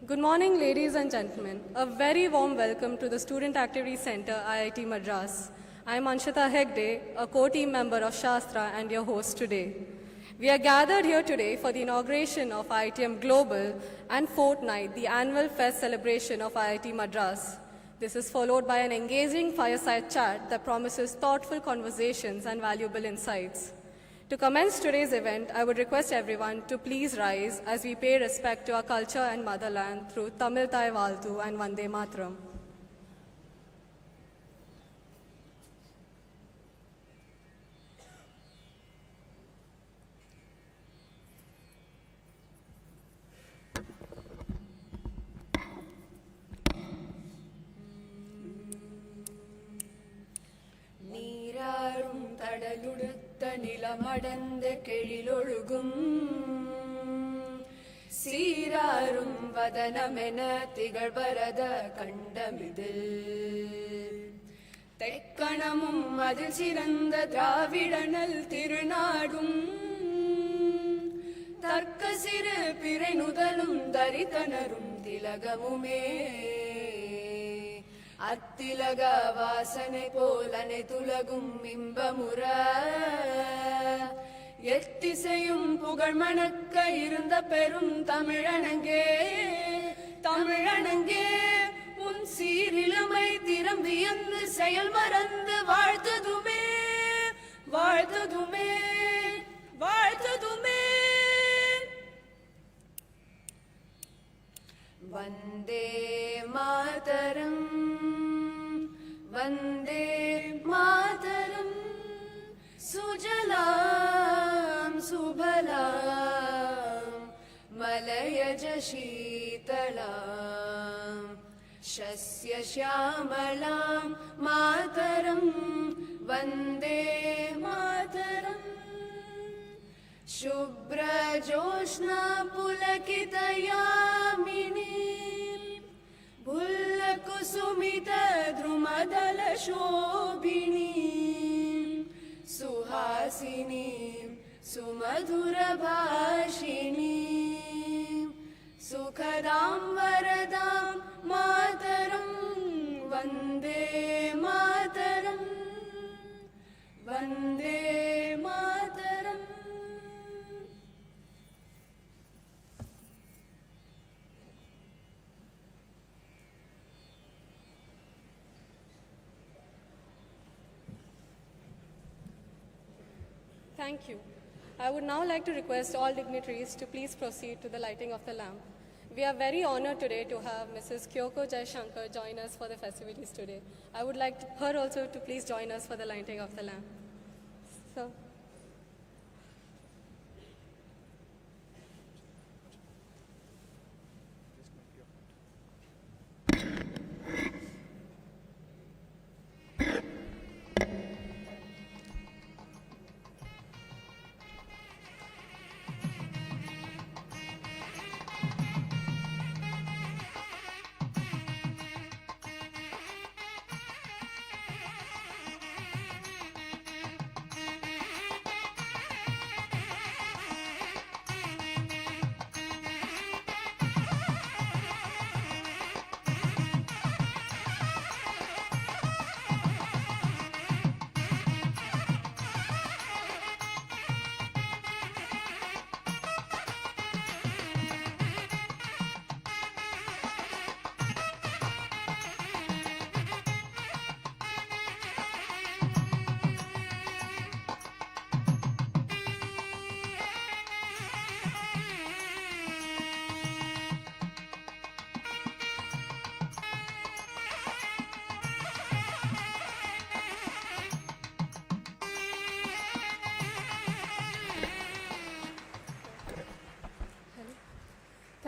Good morning, ladies and gentlemen. A very warm welcome to the Student Activity Center, IIT Madras. I am Anshita Hegde, a co-team member of Shastra and your host today. We are gathered here today for the inauguration of IITM Global and Fortnight, the annual fest celebration of IIT Madras. This is followed by an engaging fireside chat that promises thoughtful conversations and valuable insights. To commence today's event, I would request everyone to please rise as we pay respect to our culture and motherland through Tamil Thai Valtu and Vande Matram. நீராறும் தடலுடுத்த நிலமடந்த கெழிலொழுகும் சீராறும் வதனமென திகழ்வரத கண்டமிதில் தெக்கணமும் அதில் சிறந்த திராவிடனல் திருநாடும் தர்க்க சிறு பிறை நுதலும் தரித்தனரும் திலகமுமே அத்திலக வாசனை போல் அனைத்துலகும் இன்பமுற எத்திசையும் புகழ் மணக்க இருந்த பெரும் தமிழனங்கே தமிழனங்கே உன் சீரிழமை திறம் வியந்து செயல் மறந்து வாழ்த்ததுமே வாழ்த்ததுமே வாழ்த்ததுமே வந்தே மாதரம் वन्दे मातरम् सुजलां सुफलां मलयज शीतलां शस्य श्यामलां मातरं वन्दे मातरम् शुभ्रजोत्स्ना पुलकितयामिनी कुसुमित द्रुमदल शोभिनी सुहासिनी सुमधुर भाषिणी सुखदां वरदां मातरं वन्दे मातरं Vande Mataram. Thank you. I would now like to request all dignitaries to please proceed to the lighting of the lamp. We are very honored today to have Mrs. S.Jaishankar join us for the festivities today. I would like her also to please join us for the lighting of the lamp. So.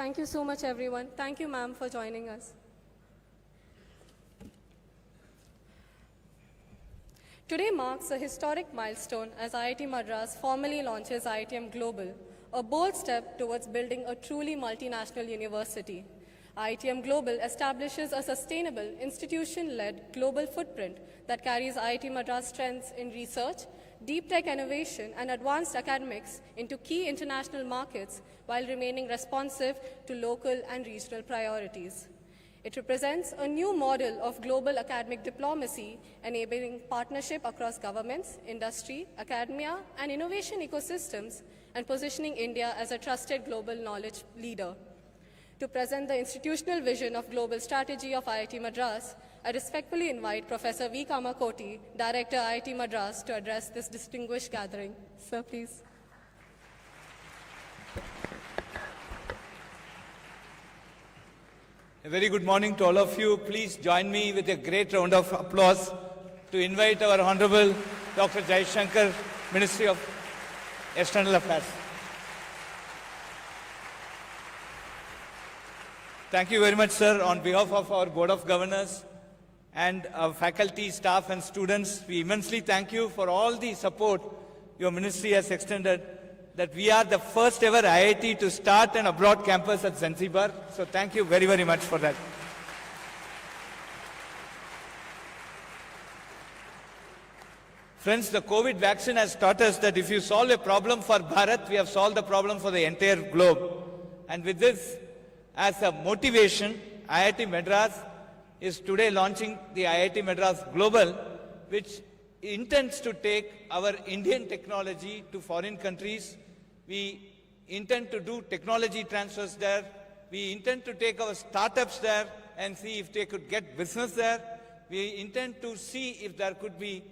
Thank you so much, everyone. Thank you, ma'am, for joining us. Today marks a historic milestone as IIT Madras formally launches IITM Global, a bold step towards building a truly multinational university. IITM Global establishes a sustainable, institution-led global footprint that carries IIT Madras' strengths in research, deep tech innovation, and advanced academics into key international markets while remaining responsive to local and regional priorities. It represents a new model of global academic diplomacy, enabling partnership across governments, industry, academia, and innovation ecosystems, and positioning India as a trusted global knowledge leader. To present the institutional vision of global strategy of IIT Madras, I respectfully invite Professor V. Kamakoti, Director IIT Madras, to address this distinguished gathering. Sir, please. A very good morning to all of you. Please join me with a great round of applause to invite our Honorable Dr. Jaishankar, Ministry of External Affairs. Thank you very much, sir. On behalf of our Board of Governors and our faculty, staff and students, we immensely thank you for all the support your ministry has extended, that we are the first ever IIT to start an abroad campus at Zanzibar. So thank you very, very much for that. Friends, the COVID vaccine has taught us that if you solve a problem for Bharat, we have solved the problem for the entire globe. And with this as a motivation, IIT Madras is today launching the IIT Madras Global, which intends to take our Indian technology to foreign countries. We intend to do technology transfers there. We intend to take our startups there and see if they could get business there. We intend to see if there could be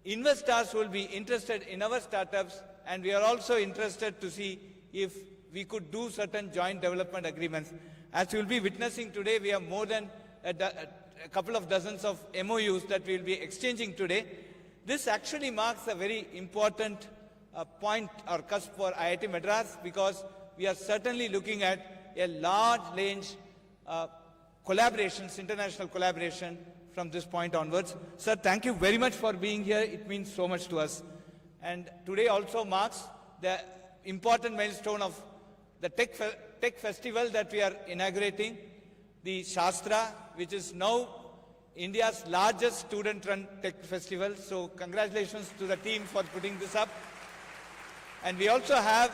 investors who will be interested in our startups, and we are also interested to see if we could do certain joint development agreements. As you will be witnessing today, we have more than a couple of dozens of MOUs that we will be exchanging today. This actually marks a very important point or cusp for IIT Madras, because we are certainly looking at a large range collaborations, international collaboration from this point onwards. Sir, thank you very much for being here. It means so much to us. And today also marks the important milestone of the Tech Festival that we are inaugurating, the Shastra, which is now India's largest student-run tech festival. So congratulations to the team for putting this up. And we also have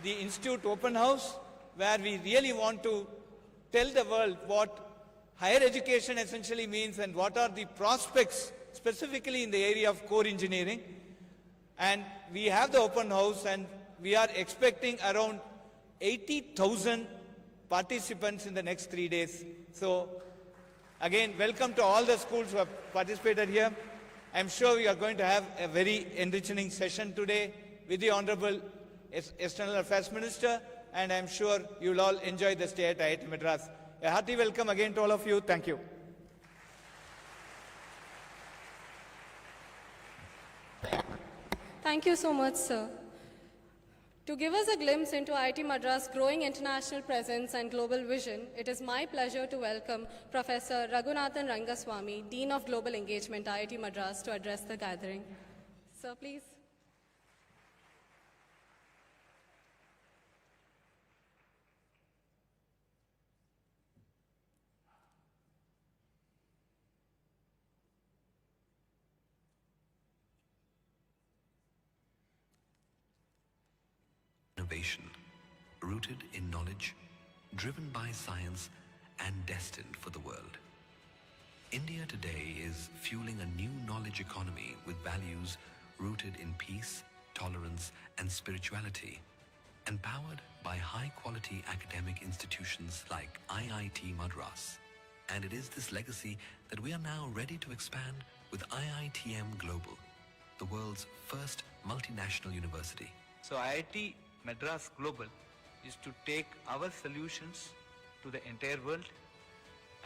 the Institute Open House, where we really want to tell the world what higher education essentially means and what are the prospects specifically in the area of core engineering. And we have the open house, and we are expecting around 80,000 participants in the next 3 days. So again, welcome to all the schools who have participated here. I'm sure we are going to have a very enriching session today with the Honorable External Affairs Minister, and I'm sure you will all enjoy the stay at IIT Madras. A hearty welcome again to all of you. Thank you. Thank you so much, sir. To give us a glimpse into IIT Madras' growing international presence and global vision, it is my pleasure to welcome Professor Raghunathan Rangaswamy, Dean of Global Engagement, IIT Madras, to address the gathering. Sir, please. Innovation, rooted in knowledge, driven by science, and destined for the world. India today is fueling a new knowledge economy with values rooted in peace, tolerance, and spirituality, empowered by high-quality academic institutions like IIT Madras. And it is this legacy that we are now ready to expand with IITM Global, the world's first multinational university. So IIT Madras Global is to take our solutions to the entire world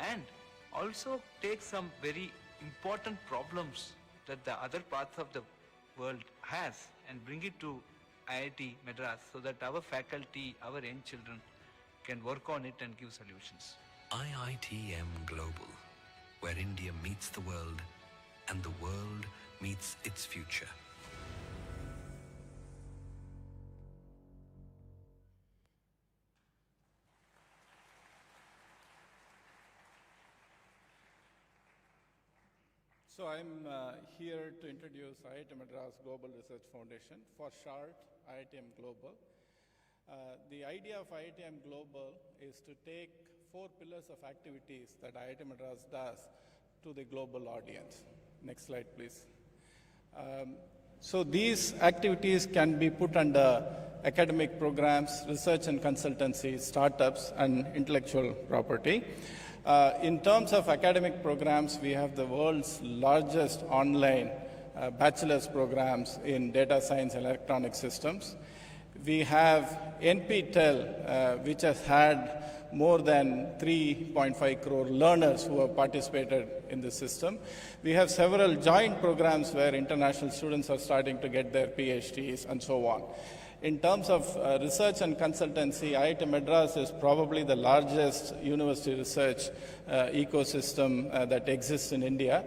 and also take some very important problems that the other parts of the world has and bring it to IIT Madras so that our faculty, our young children can work on it and give solutions. IITM Global, where India meets the world and the world meets its future. So I'm here to introduce IIT Madras Global Research Foundation, for short IITM Global. The idea of IITM Global is to take 4 pillars of activities that IIT Madras does to the global audience. Next slide, please. So these activities can be put under academic programs, research and consultancy, startups, and intellectual property. In terms of academic programs, we have the world's largest online bachelor's programs in data science and electronic systems. We have NPTEL, which has had more than 3.5 crore learners who have participated in the system. We have several joint programs where international students are starting to get their PhDs and so on. In terms of research and consultancy, IIT Madras is probably the largest university research ecosystem that exists in India.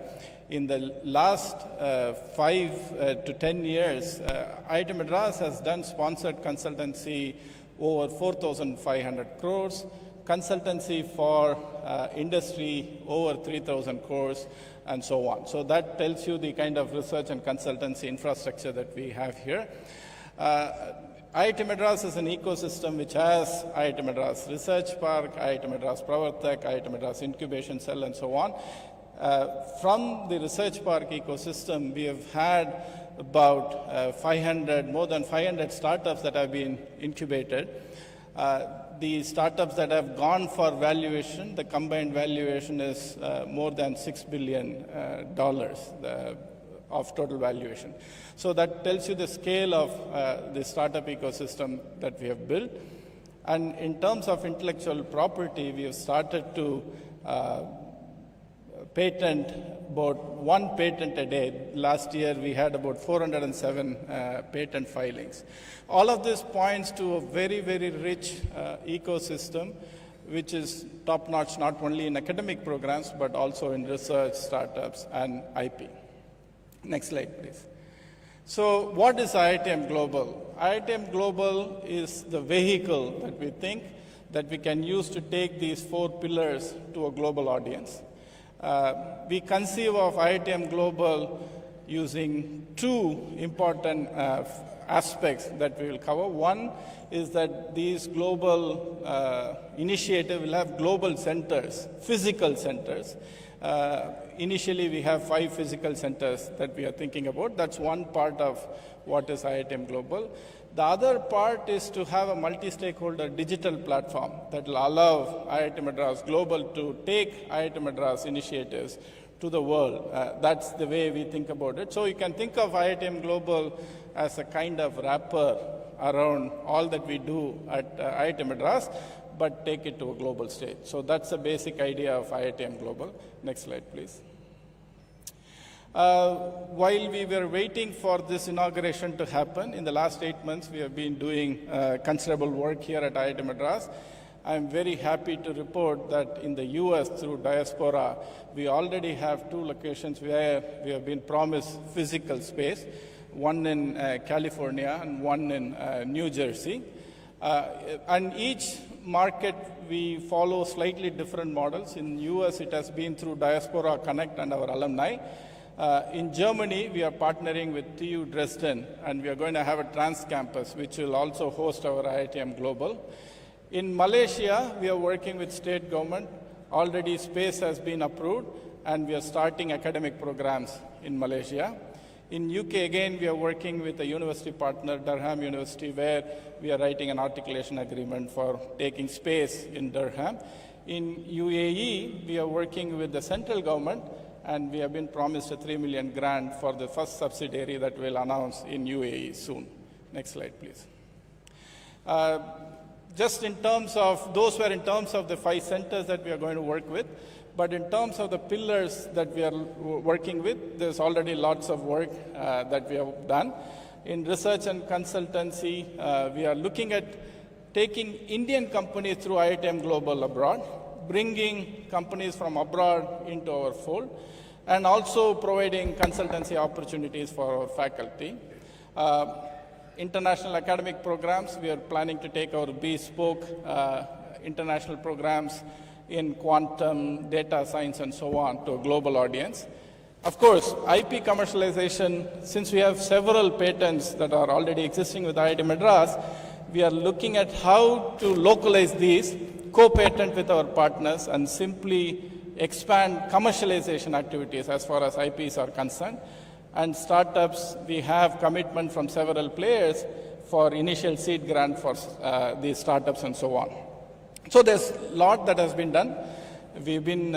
In the last 5 to 10 years, IIT Madras has done sponsored consultancy over 4,500 crores, consultancy for industry over 3,000 crores, and so on. So that tells you the kind of research and consultancy infrastructure that we have here. IIT Madras is an ecosystem which has IIT Madras Research Park, IIT Madras Pravartak, IIT Madras Incubation Cell, and so on. From the Research Park ecosystem, we have had about more than 500 startups that have been incubated. The startups that have gone for valuation, the combined valuation is more than $6 billion of total valuation. So that tells you the scale of the startup ecosystem that we have built. And in terms of intellectual property, we have started to patent about 1 patent a day. Last year, we had about 407 patent filings. All of this points to a very, very rich ecosystem, which is top-notch not only in academic programs, but also in research, startups, and IP. Next slide, please. So what is IITM Global? IITM Global is the vehicle that we think that we can use to take these 4 pillars to a global audience. We conceive of IITM Global using 2 important aspects that we will cover. One is that these global initiatives will have global centers, physical centers. Initially, we have 5 physical centers that we are thinking about. That's one part of what is IITM Global. The other part is to have a multi-stakeholder digital platform that will allow IIT Madras Global to take IIT Madras initiatives to the world. That's the way we think about it. So you can think of IITM Global as a kind of wrapper around all that we do at IIT Madras, but take it to a global stage. So that's the basic idea of IITM Global. Next slide, please. While we were waiting for this inauguration to happen, in the last 8 months, we have been doing considerable work here at IIT Madras. I'm very happy to report that in the US, through Diaspora, we already have 2 locations where we have been promised physical space, one in California and one in New Jersey. And each market, we follow slightly different models. In US, it has been through Diaspora Connect and our alumni. In Germany, we are partnering with TU Dresden, and we are going to have a trans campus, which will also host our IITM Global. In Malaysia, we are working with state government. Already space has been approved, and we are starting academic programs in Malaysia. In UK, again, we are working with a university partner, Durham University, where we are writing an articulation agreement for taking space in Durham. In UAE, we are working with the central government, and we have been promised a $3 million grant for the first subsidiary that we'll announce in UAE soon. Next slide, please. Just in terms of, those were in terms of the 5 centers that we are going to work with. But in terms of the pillars that we are working with, there's already lots of work that we have done. In research and consultancy, we are looking at taking Indian companies through IITM Global abroad, bringing companies from abroad into our fold, and also providing consultancy opportunities for our faculty. International academic programs, we are planning to take our bespoke international programs in quantum, data science, and so on to a global audience. Of course, IP commercialization, since we have several patents that are already existing with IIT Madras, we are looking at how to localize these, co-patent with our partners, and simply expand commercialization activities as far as IPs are concerned. And startups, we have commitment from several players for initial seed grant for these startups and so on. So there's a lot that has been done. We've been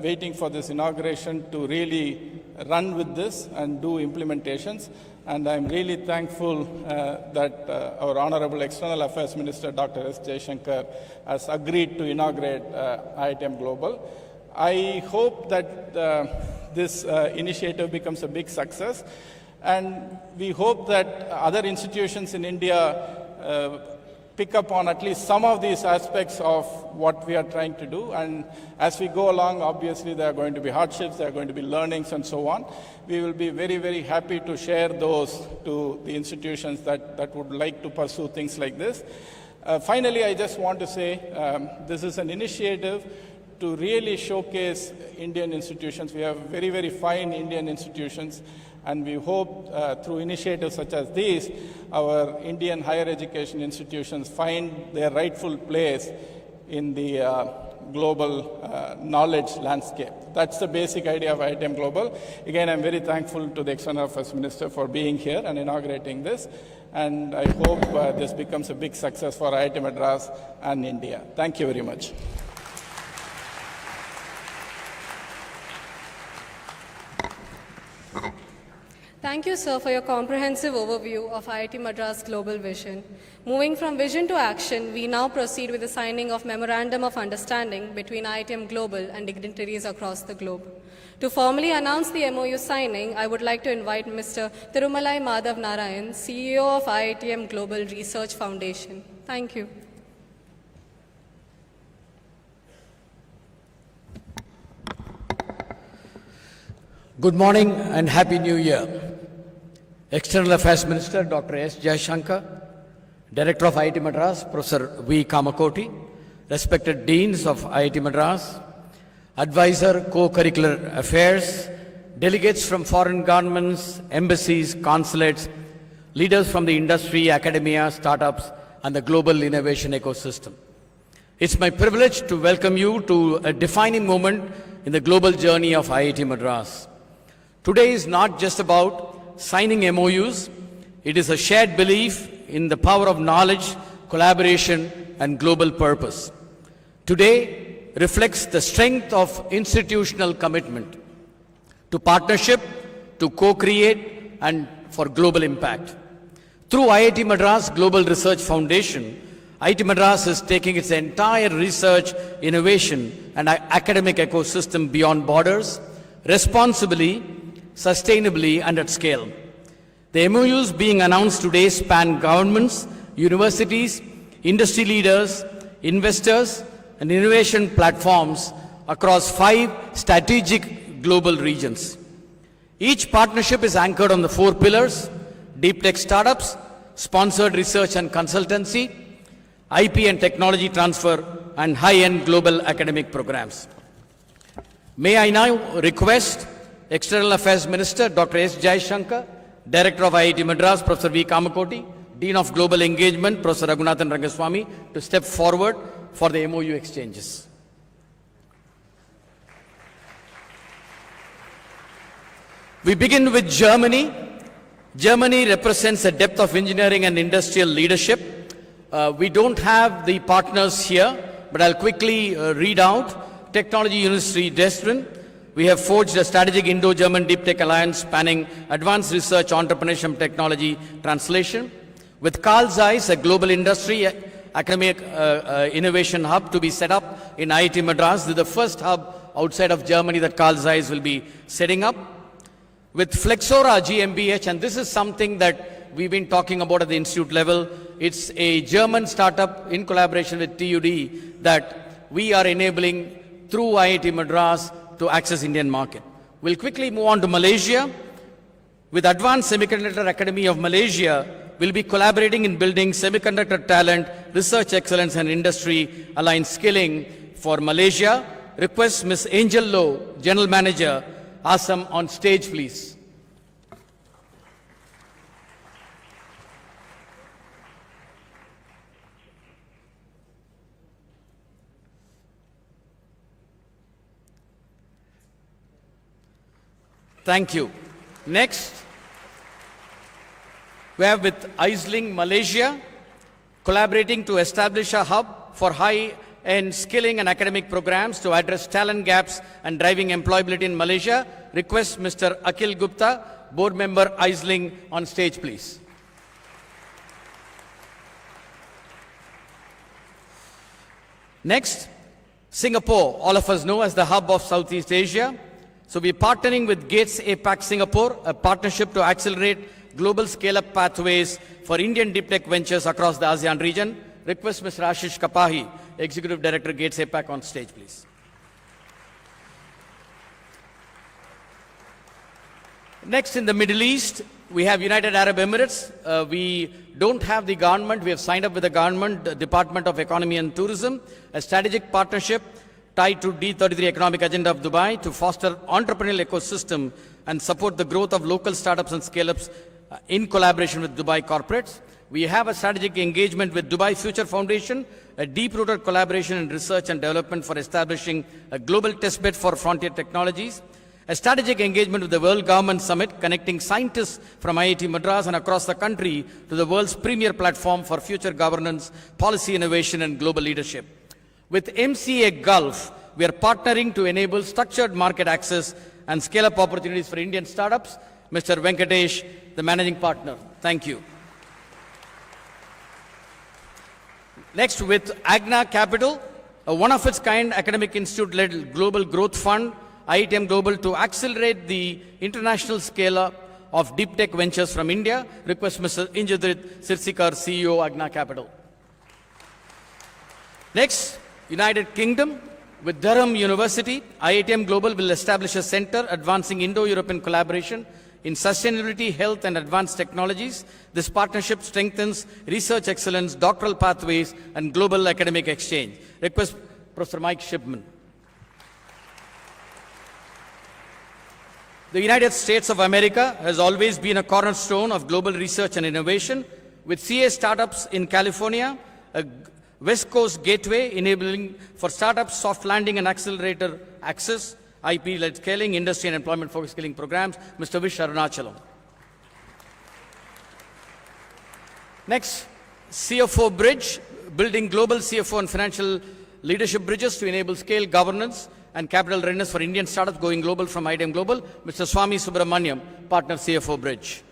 waiting for this inauguration to really run with this and do implementations. And I'm really thankful that our Honorable External Affairs Minister, Dr. S.Jaishankar, has agreed to inaugurate IITM Global. I hope that this initiative becomes a big success. And we hope that other institutions in India pick up on at least some of these aspects of what we are trying to do. And as we go along, obviously there are going to be hardships, there are going to be learnings and so on. We will be very, very happy to share those to the institutions that would like to pursue things like this. Finally, I just want to say this is an initiative to really showcase Indian institutions. We have very, very fine Indian institutions. And we hope through initiatives such as these, our Indian higher education institutions find their rightful place in the global knowledge landscape. That's the basic idea of IITM Global. Again, I'm very thankful to the External Affairs Minister for being here and inaugurating this. And I hope this becomes a big success for IIT Madras and India. Thank you very much. Thank you, sir, for your comprehensive overview of IIT Madras Global Vision. Moving from vision to action, we now proceed with the signing of Memorandum of Understanding between IITM Global and dignitaries across the globe. To formally announce the MOU signing, I would like to invite Mr. Thirumalai Madhav Narayan, CEO of IITM Global Research Foundation. Thank you. Good morning and Happy New Year. External Affairs Minister Dr. S.Jaishankar, Director of IIT Madras, Professor V. Kamakoti, respected Deans of IIT Madras, Advisor, Co-Curricular Affairs, delegates from foreign governments, embassies, consulates, leaders from the industry, academia, startups, and the global innovation ecosystem. It's my privilege to welcome you to a defining moment in the global journey of IIT Madras. Today is not just about signing MOUs, it is a shared belief in the power of knowledge, collaboration, and global purpose. Today reflects the strength of institutional commitment to partnership, to co-create, and for global impact. Through IIT Madras Global Research Foundation, IIT Madras is taking its entire research, innovation, and academic ecosystem beyond borders, responsibly, sustainably, and at scale. The MOUs being announced today span governments, universities, industry leaders, investors, and innovation platforms across 5 strategic global regions. Each partnership is anchored on the 4 pillars: deep tech startups, sponsored research and consultancy, IP and technology transfer, and high-end global academic programs. May I now request External Affairs Minister Dr. S.Jaishankar, Director of IIT Madras, Professor V. Kamakoti, Dean of Global Engagement, Professor Raghunathan Rangaswamy, to step forward for the MOU exchanges. We begin with Germany. Germany represents a depth of engineering and industrial leadership. We don't have the partners here, but I'll quickly read out. Technology University Dresden. We have forged a strategic Indo-German deep tech alliance spanning advanced research, entrepreneurship, technology, translation. With Carl Zeiss, a global industry academic innovation hub to be set up in IIT Madras. This is the first hub outside of Germany that Carl Zeiss will be setting up. With Flexora GmbH, and this is something that we've been talking about at the institute level. It's a German startup in collaboration with TUD that we are enabling through IIT Madras to access Indian market. We'll quickly move on to Malaysia. With Advanced Semiconductor Academy of Malaysia, we'll be collaborating in building semiconductor talent, research excellence, and industry aligned skilling for Malaysia. Request Ms. Angel Low, General Manager, ask them on stage, please. Thank you. Next, we have with Aisling Malaysia, collaborating to establish a hub for high-end skilling and academic programs to address talent gaps and driving employability in Malaysia. Request Mr. Akhil Gupta, board member Aisling, on stage, please. Next, Singapore, all of us know as the hub of Southeast Asia. So we are partnering with Gates APAC Singapore, a partnership to accelerate global scale-up pathways for Indian deep tech ventures across the ASEAN region. Request Mr. Ashish Kapahi, Executive Director, Gates APAC, on stage, please. Next, in the Middle East, we have United Arab Emirates. We don't have the government. We have signed up with the government, the Department of Economy and Tourism, a strategic partnership tied to D33 economic agenda of Dubai to foster entrepreneurial ecosystem and support the growth of local startups and scale-ups in collaboration with Dubai corporates. We have a strategic engagement with Dubai Future Foundation, a deep-rooted collaboration in research and development for establishing a global testbed for frontier technologies, a strategic engagement with the World Government Summit, connecting scientists from IIT Madras and across the country to the world's premier platform for future governance, policy innovation, and global leadership. With MCA Gulf, we are partnering to enable structured market access and scale-up opportunities for Indian startups. Mr. Venkatesh, the managing partner. Thank you. Next, with Agna Capital, a one-of-its-kind academic institute-led global growth fund, IITM Global, to accelerate the international scale-up of deep tech ventures from India. Request Mr. Injadrit Sirsikar, CEO, Agna Capital. Next, United Kingdom, with Durham University, IITM Global will establish a center advancing Indo-European collaboration in sustainability, health, and advanced technologies. This partnership strengthens research excellence, doctoral pathways, and global academic exchange. Request Professor Mike Shipman. The United States of America has always been a cornerstone of global research and innovation, with CA startups in California, a West Coast gateway enabling for startups soft landing and accelerator access, IP-led scaling, industry and employment-focused skilling programs. Mr. Vish Arunachalam. Next, CFO Bridge, building global CFO and financial leadership bridges to enable scale, governance, and capital readiness for Indian startups going global from IITM Global. Mr. Swami Subramaniam, partner, CFO Bridge.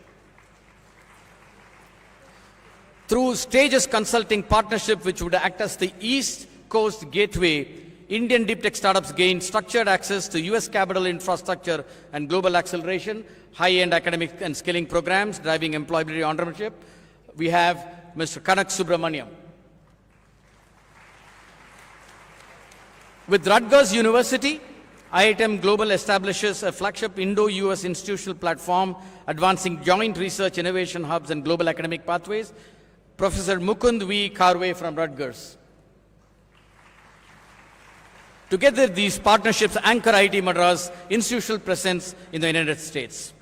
Through Stages Consulting Partnership, which would act as the East Coast gateway, Indian deep tech startups gain structured access to US capital infrastructure and global acceleration, high-end academic and skilling programs, driving employability entrepreneurship. We have Mr. Kanak Subramaniam. With Rutgers University, IITM Global establishes a flagship Indo-US institutional platform advancing joint research innovation hubs and global academic pathways. Professor Mukund V. Karve from Rutgers. Together, these partnerships anchor IIT Madras' institutional presence in the United States.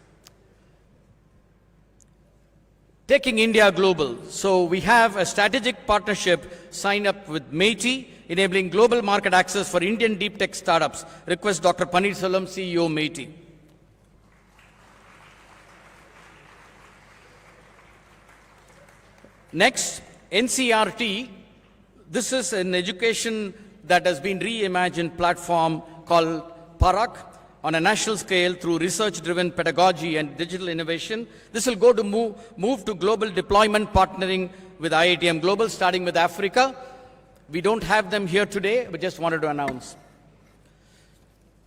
Taking India global. So we have a strategic partnership signed up with MeitY, enabling global market access for Indian deep tech startups. Request Dr. Paneerselvam, CEO, MeitY. Next, NCRT. This is an education that has been reimagined platform called Parak on a national scale through research-driven pedagogy and digital innovation. This will go to move to global deployment partnering with IITM Global, starting with Africa. We don't have them here today, but just wanted to announce.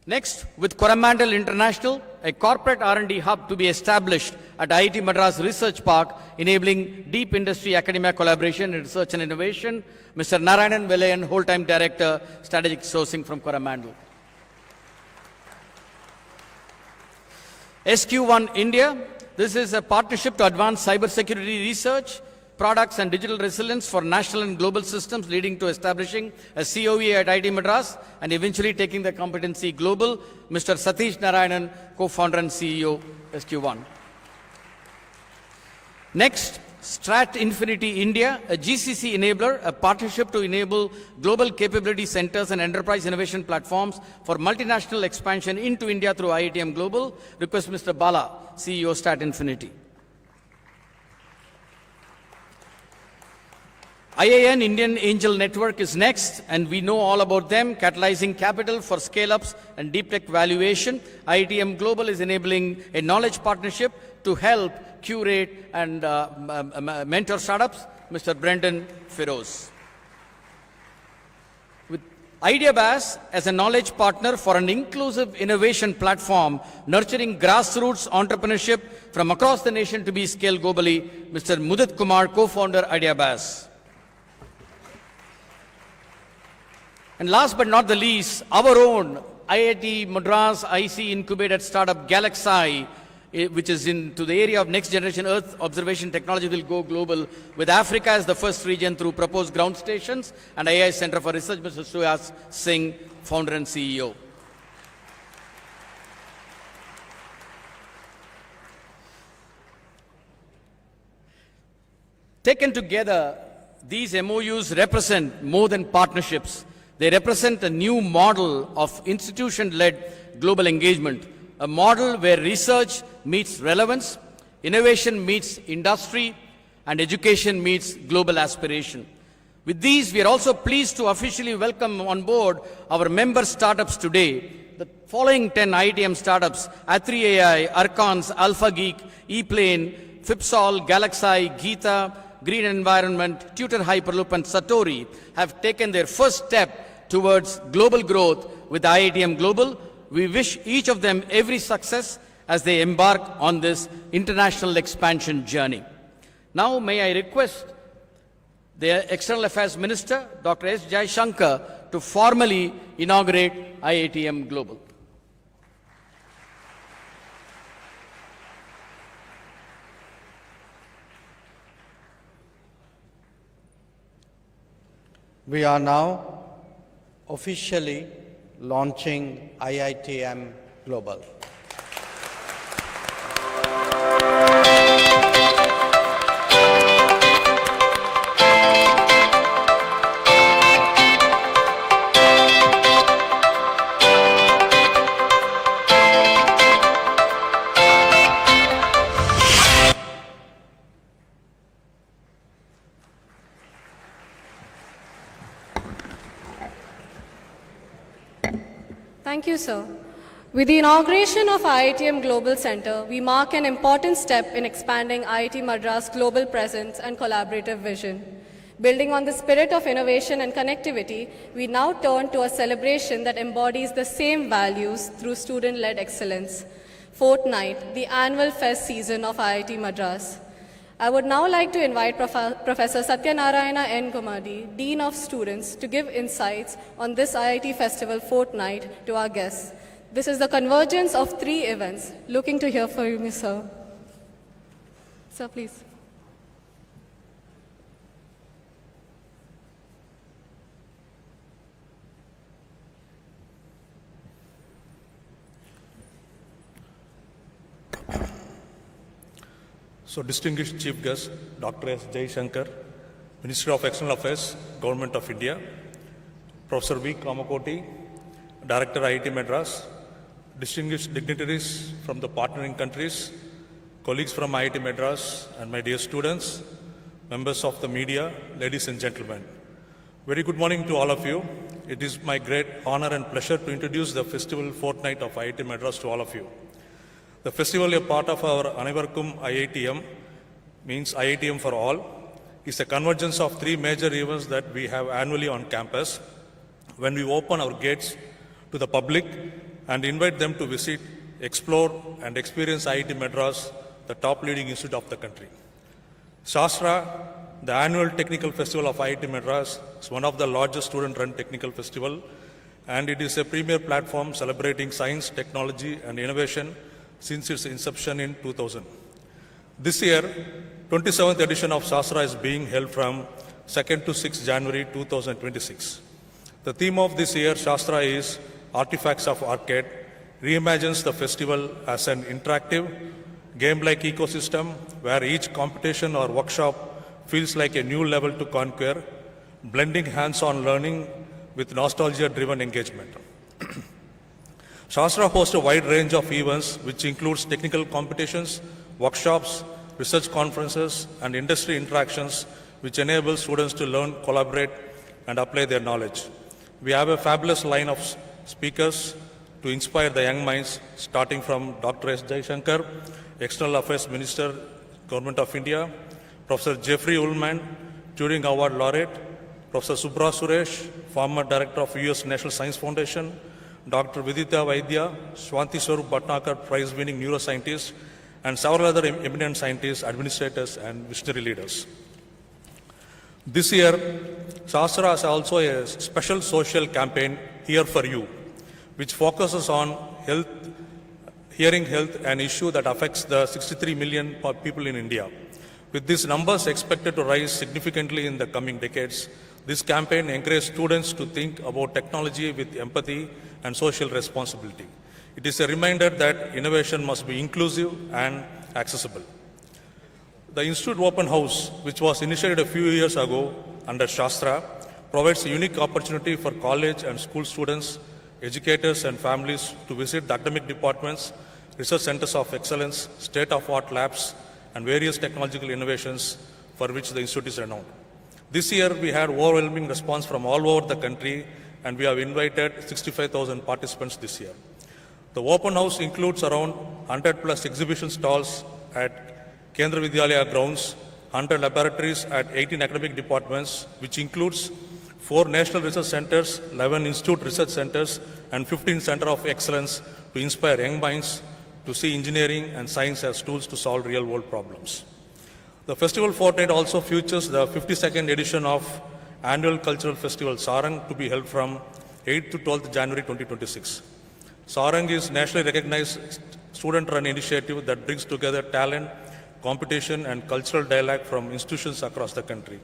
Next, with Coromandel International, a corporate R&D hub to be established at IIT Madras Research Park, enabling deep industry academia collaboration in research and innovation. Mr. Narayanan Velayan, whole-time director, strategic sourcing from Coromandel. SQ1 India, this is a partnership to advance cybersecurity research, products and digital resilience for national and global systems, leading to establishing a COE at IIT Madras and eventually taking the competency global, Mr. Satish Narayanan, co-founder and CEO, SQ1. Next, Strat Infinity India, a GCC enabler, a partnership to enable global capability centers and enterprise innovation platforms for multinational expansion into India through IITM Global. Request Mr. Bala, CEO, Strat Infinity. IIN Indian Angel Network is next, and we know all about them, catalyzing capital for scale-ups and deep tech valuation. IITM Global is enabling a knowledge partnership to help curate and mentor startups, Mr. Brendan Feroz. With IdeaBas as a knowledge partner for an inclusive innovation platform, nurturing grassroots entrepreneurship from across the nation to be scaled globally, Mr. Mudit Kumar, co-founder IdeaBas. And last but not the least, our own IIT Madras IC incubated startup Galaxy, which is into the area of next generation Earth observation technology, will go global with Africa as the first region through proposed ground stations and AI Center for Research, Mr. Suyas Singh, founder and CEO. Taken together, these MOUs represent more than partnerships. They represent a new model of institution-led global engagement, a model where research meets relevance, innovation meets industry, and education meets global aspiration. With these, we are also pleased to officially welcome on board our member startups today. The following 10 IITM startups: A3AI, Archons, AlphaGeek, ePlane, Fipsol, Galaxy, Geeta, Green Environment, Tutor Hyperloop, and Satori have taken their first step towards global growth with IITM Global. We wish each of them every success as they embark on this international expansion journey. Now, may I request the External Affairs Minister, Dr. S.Jaishankar, to formally inaugurate IITM Global. We are now officially launching IITM Global. Thank you, sir. With the inauguration of IITM Global Center, we mark an important step in expanding IIT Madras' global presence and collaborative vision. Building on the spirit of innovation and connectivity, we now turn to a celebration that embodies the same values through student-led excellence. Fortnight, the annual fest season of IIT Madras. I would now like to invite Professor Satyanarayana N. Gumadi, Dean of Students, to give insights on this IIT Festival Fortnight to our guests. This is the convergence of 3 events. Looking to hear from you, sir. Sir, please. So, distinguished Chief Guest, Dr. S.Jaishankar, Minister of External Affairs, Government of India, Professor V. Kamakoti, Director IIT Madras, distinguished dignitaries from the partnering countries, colleagues from IIT Madras, and my dear students, members of the media, ladies and gentlemen. Very good morning to all of you. It is my great honor and pleasure to introduce the festival Fortnight of IIT Madras to all of you. The festival, a part of our Anivarkum IITM, means IITM for all, is a convergence of 3 major events that we have annually on campus when we open our gates to the public and invite them to visit, explore, and experience IIT Madras, the top leading institute of the country. Shastra, the annual technical festival of IIT Madras, is one of the largest student-run technical festival, and it is a premier platform celebrating science, technology, and innovation since its inception in 2000. This year, 27th edition of Shastra is being held from 2nd to 6th January 2026. The theme of this year, Shastra, is Artifacts of Arcade, reimagines the festival as an interactive, game-like ecosystem where each competition or workshop feels like a new level to conquer, blending hands-on learning with nostalgia-driven engagement. Shastra hosts a wide range of events which includes technical competitions, workshops, research conferences, and industry interactions which enable students to learn, collaborate, and apply their knowledge. We have a fabulous line of speakers to inspire the young minds, starting from Dr. S.Jaishankar, External Affairs Minister, Government of India, Professor Jeffrey Ullman, Turing Award Laureate, Professor Subra Suresh, former Director of US National Science Foundation, Dr. Vidita Vaidya, Shwanti Swarup Bhatnagar, prize-winning neuroscientist, and several other eminent scientists, administrators, and visionary leaders. This year, Shastra has also a special social campaign, Here for You, which focuses on hearing health, an issue that affects the 63 million people in India. With these numbers expected to rise significantly in the coming decades, this campaign encourages students to think about technology with empathy and social responsibility. It is a reminder that innovation must be inclusive and accessible. The Institute Open House, which was initiated a few years ago under Shastra, provides a unique opportunity for college and school students, educators, and families to visit the academic departments, research centers of excellence, state-of-art labs, and various technological innovations for which the Institute is renowned. This year, we had overwhelming response from all over the country, and we have invited 65,000 participants this year. The open house includes around 100 plus exhibition stalls at Kendra Vidyalaya grounds, 100 laboratories at 18 academic departments, which includes 4 national research centers, 11 institute research centers, and 15 centers of excellence to inspire young minds to see engineering and science as tools to solve real-world problems. The festival Fortnight also features the 52nd edition of annual cultural festival Sarang to be held from 8th to 12th January 2026. Sarang is nationally recognized student-run initiative that brings together talent, competition, and cultural dialogue from institutions across the country.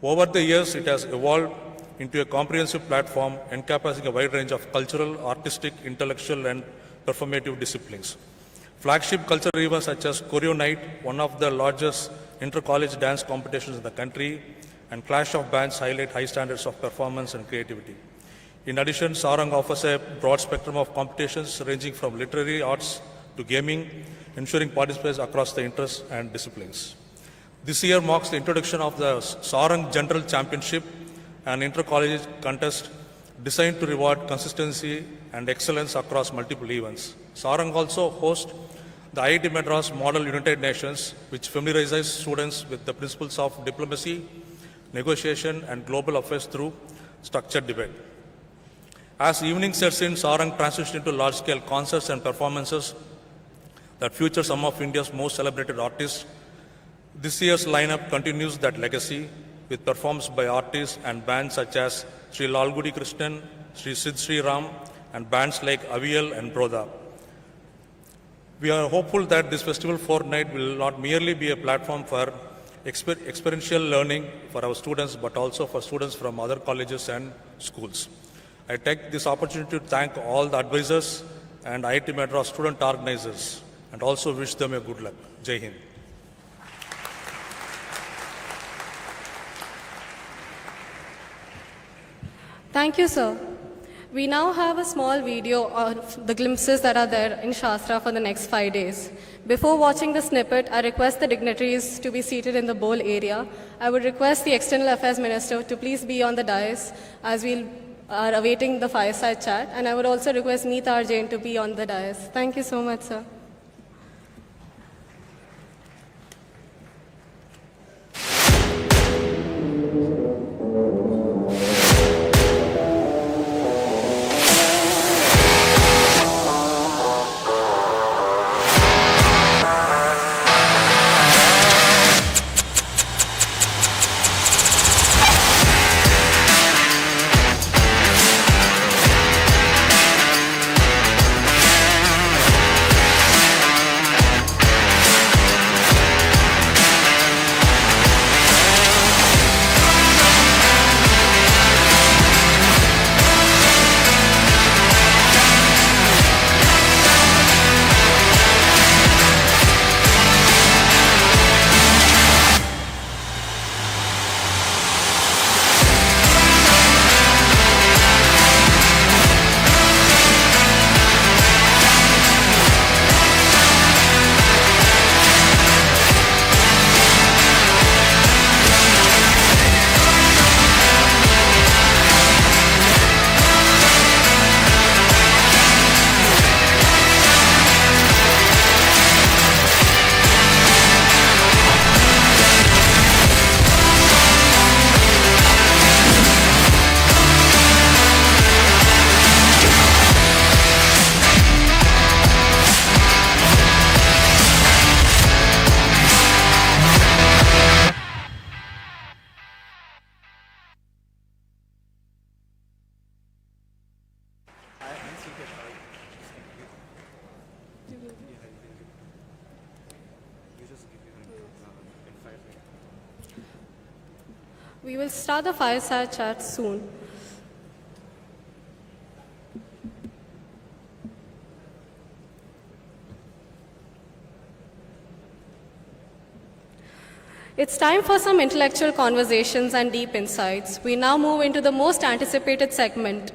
Over the years, it has evolved into a comprehensive platform encompassing a wide range of cultural, artistic, intellectual, and performative disciplines. Flagship cultural events such as Choreo Night, one of the largest inter-college dance competitions in the country, and Clash of Bands highlight high standards of performance and creativity. In addition, Sarang offers a broad spectrum of competitions ranging from literary arts to gaming, ensuring participants across the interests and disciplines. This year marks the introduction of the Sarang General Championship, an inter-college contest designed to reward consistency and excellence across multiple events. Sarang also hosts the IIT Madras Model United Nations, which familiarizes students with the principles of diplomacy, negotiation, and global affairs through structured debate. As evening sets in, Sarang transitions into large-scale concerts and performances that feature some of India's most celebrated artists. This year's lineup continues that legacy with performances by artists and bands such as Sri Lalgudi Krishnan, Sri Sid Sri Ram, and bands like Aviyal and Broda. We are hopeful that this festival Fortnight will not merely be a platform for experiential learning for our students, but also for students from other colleges and schools. I take this opportunity to thank all the advisors and IIT Madras student organizers and also wish them a good luck. Jai Hind. Thank you, sir. We now have a small video of the glimpses that are there in Shastra for the next 5 days. Before watching the snippet, I request the dignitaries to be seated in the bowl area. I would request the External Affairs Minister to please be on the dais as we are awaiting the fireside chat. And I would also request Neeta Jain to be on the dais. Thank you so much, sir. We will start the fireside chat soon. It's time for some intellectual conversations and deep insights. We now move into the most anticipated segment,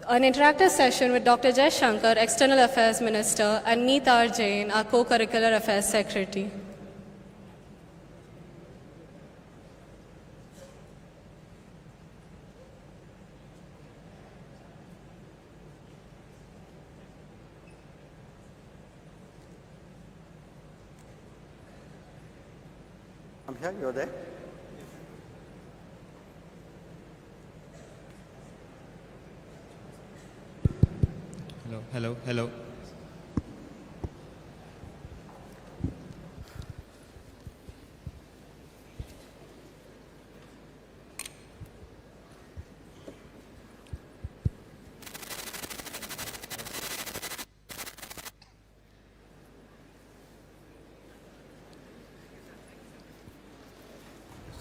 an interactive session with Dr. S.Jaishankar, External Affairs Minister, and Neeta Jain, our Co-Curricular Affairs Secretary. I'm here, you're there? Hello.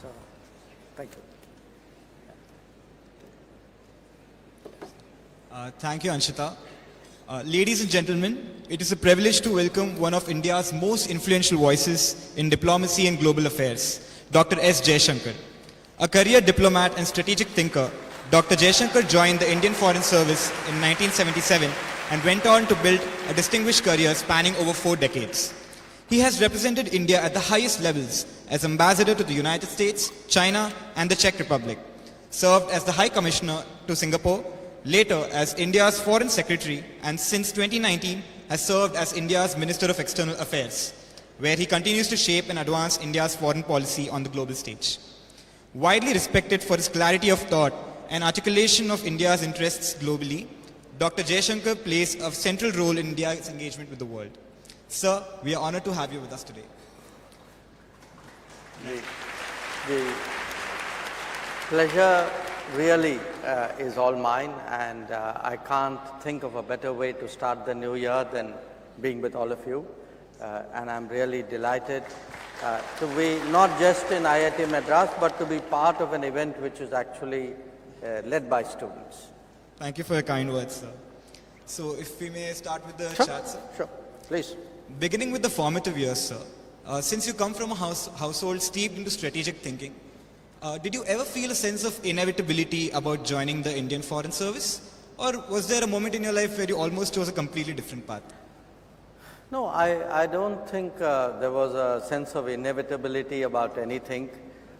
So, thank you. Thank you, Anshita. Ladies and gentlemen, it is a privilege to welcome one of India's most influential voices in diplomacy and global affairs, Dr. S. Jaishankar. A career diplomat and strategic thinker, Dr. Jaishankar joined the Indian Foreign Service in 1977 and went on to build a distinguished career spanning over 4 decades. He has represented India at the highest levels as ambassador to the United States, China, and the Czech Republic, served as the High Commissioner to Singapore, later as India's Foreign Secretary, and since 2019 has served as India's Minister of External Affairs, where he continues to shape and advance India's foreign policy on the global stage. Widely respected for his clarity of thought and articulation of India's interests globally, Dr. Jaishankar plays a central role in India's engagement with the world. Sir, we are honored to have you with us today. The pleasure really is all mine, and I can't think of a better way to start the new year than being with all of you. And I'm really delighted to be not just in IIT Madras, but to be part of an event which is actually led by students. Thank you for your kind words, sir. So if we may start with the chat, sir. Sure, please. Beginning with the formative years, sir. Since you come from a household steeped into strategic thinking, did you ever feel a sense of inevitability about joining the Indian Foreign Service? Or was there a moment in your life where you almost chose a completely different path? No, I don't think there was a sense of inevitability about anything.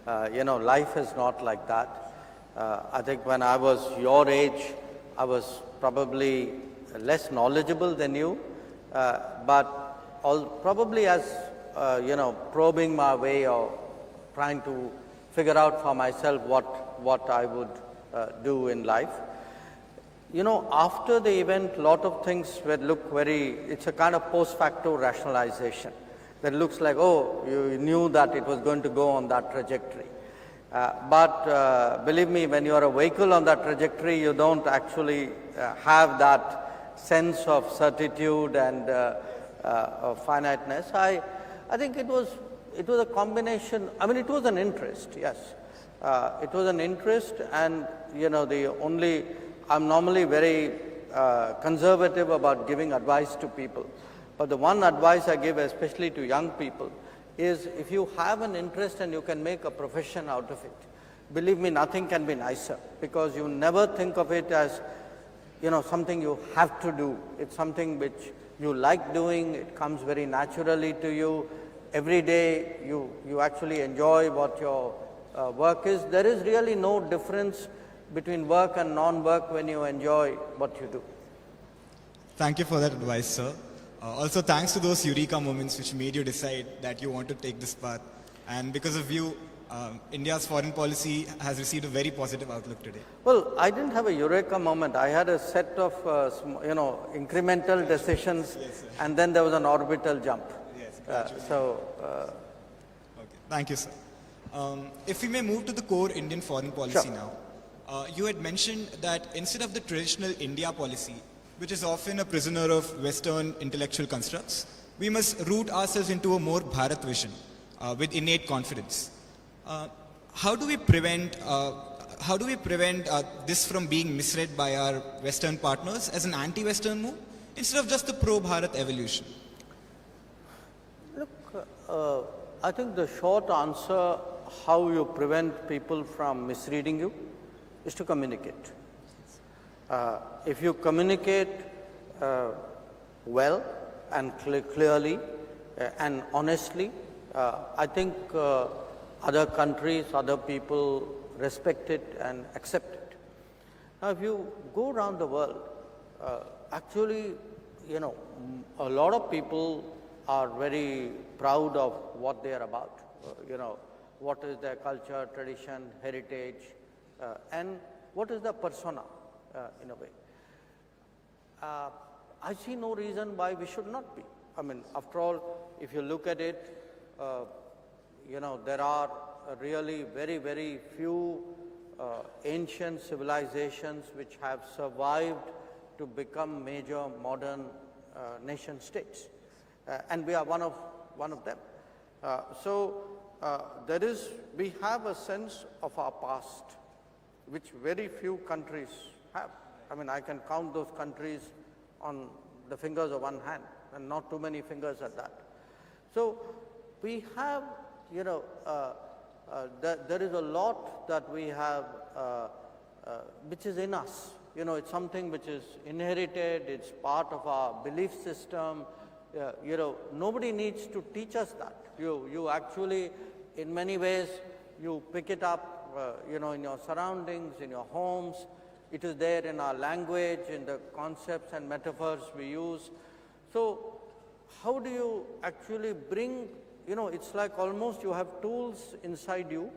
Life is not like that. I think when I was your age, I was probably less knowledgeable than you, but probably as, probing my way or trying to figure out for myself what I would do in life. After the event, a lot of things would look it's a kind of post facto rationalization that looks like, oh, you knew that it was going to go on that trajectory. But believe me, when you are a vehicle on that trajectory, you don't actually have that sense of certitude and of finiteness. I think it was a combination. I mean, it was an interest, yes. It was an interest, and I'm normally very conservative about giving advice to people. But the one advice I give, especially to young people, is if you have an interest and you can make a profession out of it, believe me, nothing can be nicer, because you never think of it as, something you have to do. It's something which you like doing, it comes very naturally to you. Every day you actually enjoy what your work is. There is really no difference between work and non-work when you enjoy what you do. Thank you for that advice, sir. Also, thanks to those eureka moments which made you decide that you want to take this path. And because of you, India's foreign policy has received a very positive outlook today. Well, I didn't have a eureka moment. I had a set of, incremental decisions, yes, and then there was an orbital jump. Yes, Okay. Thank you, sir. If we may move to the core Indian foreign policy Sure. now. You had mentioned that instead of the traditional India policy, which is often a prisoner of Western intellectual constructs, we must root ourselves into a more Bharat vision with innate confidence. how do we prevent this from being misread by our Western partners as an anti-Western move instead of just the pro-Bharat evolution? Look, I think the short answer how you prevent people from misreading you is to communicate. If you communicate well and clearly and honestly, I think other countries, other people respect it and accept it. Now, if you go around the world, actually, a lot of people are very proud of what they are about. What is their culture, tradition, heritage, and what is their persona, in a way. I see no reason why we should not be. I mean, after all, if you look at it, there are really very, very few ancient civilizations which have survived to become major modern nation states, and we are one of them. We have a sense of our past, which very few countries have. I mean, I can count those countries on the fingers of one hand, and not too many fingers at that. So we have, there is a lot that we have which is in us. It's something which is inherited, it's part of our belief system. Nobody needs to teach us that. You actually, in many ways, you pick it up, in your surroundings, in your homes. It is there in our language, in the concepts and metaphors we use. So how do you actually bring, it's like almost you have tools inside you,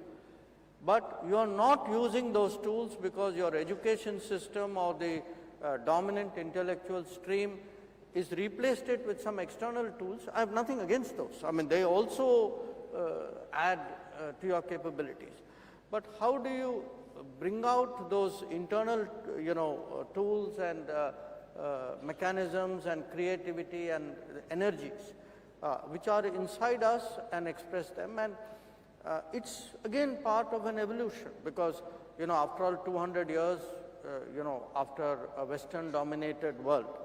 but you are not using those tools because your education system or the dominant intellectual stream is replaced it with some external tools. I have nothing against those. I mean, they also add to your capabilities. But how do you bring out those internal, tools and mechanisms and creativity and energies which are inside us and express them? And it's again part of an evolution because, after all 200 years, after a Western dominated world,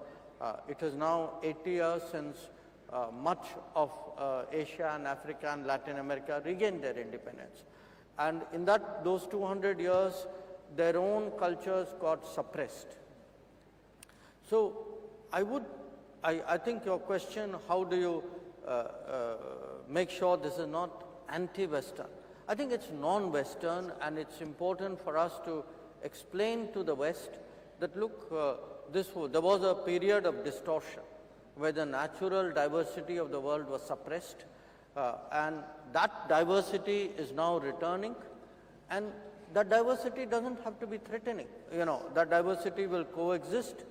it is now 80 years since much of Asia and Africa and Latin America regained their independence. And in those 200 years, their own cultures got suppressed. So I think your question, how do you make sure this is not anti-Western? I think it's non-Western, and it's important for us to explain to the West that, look, there was a period of distortion where the natural diversity of the world was suppressed, and that diversity is now returning, and that diversity doesn't have to be threatening. That diversity will coexist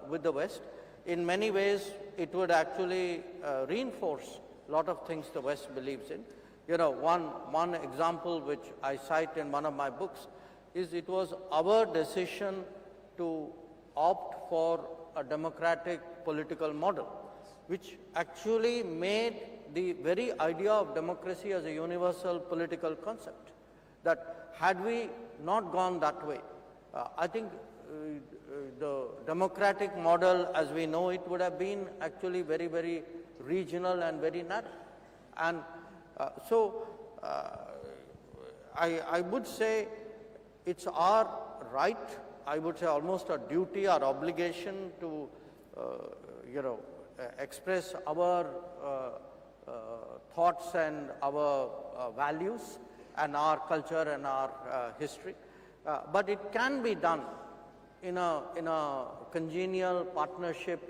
with the West. In many ways, it would actually reinforce a lot of things the West believes in. One example which I cite in one of my books is it was our decision to opt for a democratic political model, which actually made the very idea of democracy as a universal political concept. That had we not gone that way, I think the democratic model as we know it would have been actually very, very regional and very narrow. And I would say it's our right, I would say almost a duty, our obligation to, express our thoughts and our values and our culture and our history. But it can be done in a congenial partnership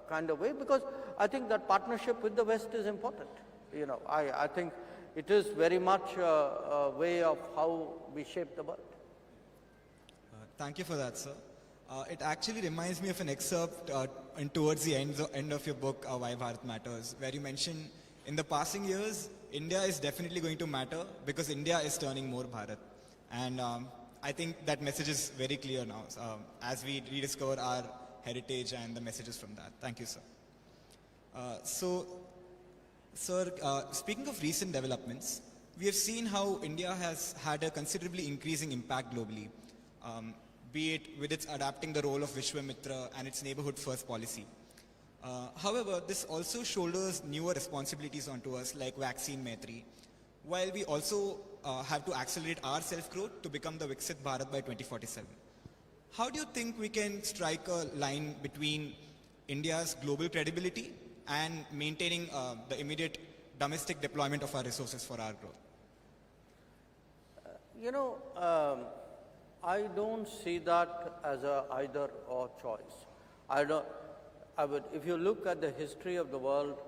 kind of way, because I think that partnership with the West is important. I think it is very much a way of how we shape the world. Thank you for that, sir. It actually reminds me of an excerpt towards the end of your book, Why Bharat Matters, where you mention in the passing years, India is definitely going to matter because India is turning more Bharat. And I think that message is very clear now as we rediscover our heritage and the messages from that. Thank you, sir. Sir, speaking of recent developments, we have seen how India has had a considerably increasing impact globally, be it with its adapting the role of Vishwamitra and its neighborhood first policy. However, this also shoulders newer responsibilities onto us like vaccine Maitri, while we also have to accelerate our self-growth to become the Viksit Bharat by 2047. How do you think we can strike a line between India's global credibility and maintaining the immediate domestic deployment of our resources for our growth? I don't see that as a either or choice. If you look at the history of the world,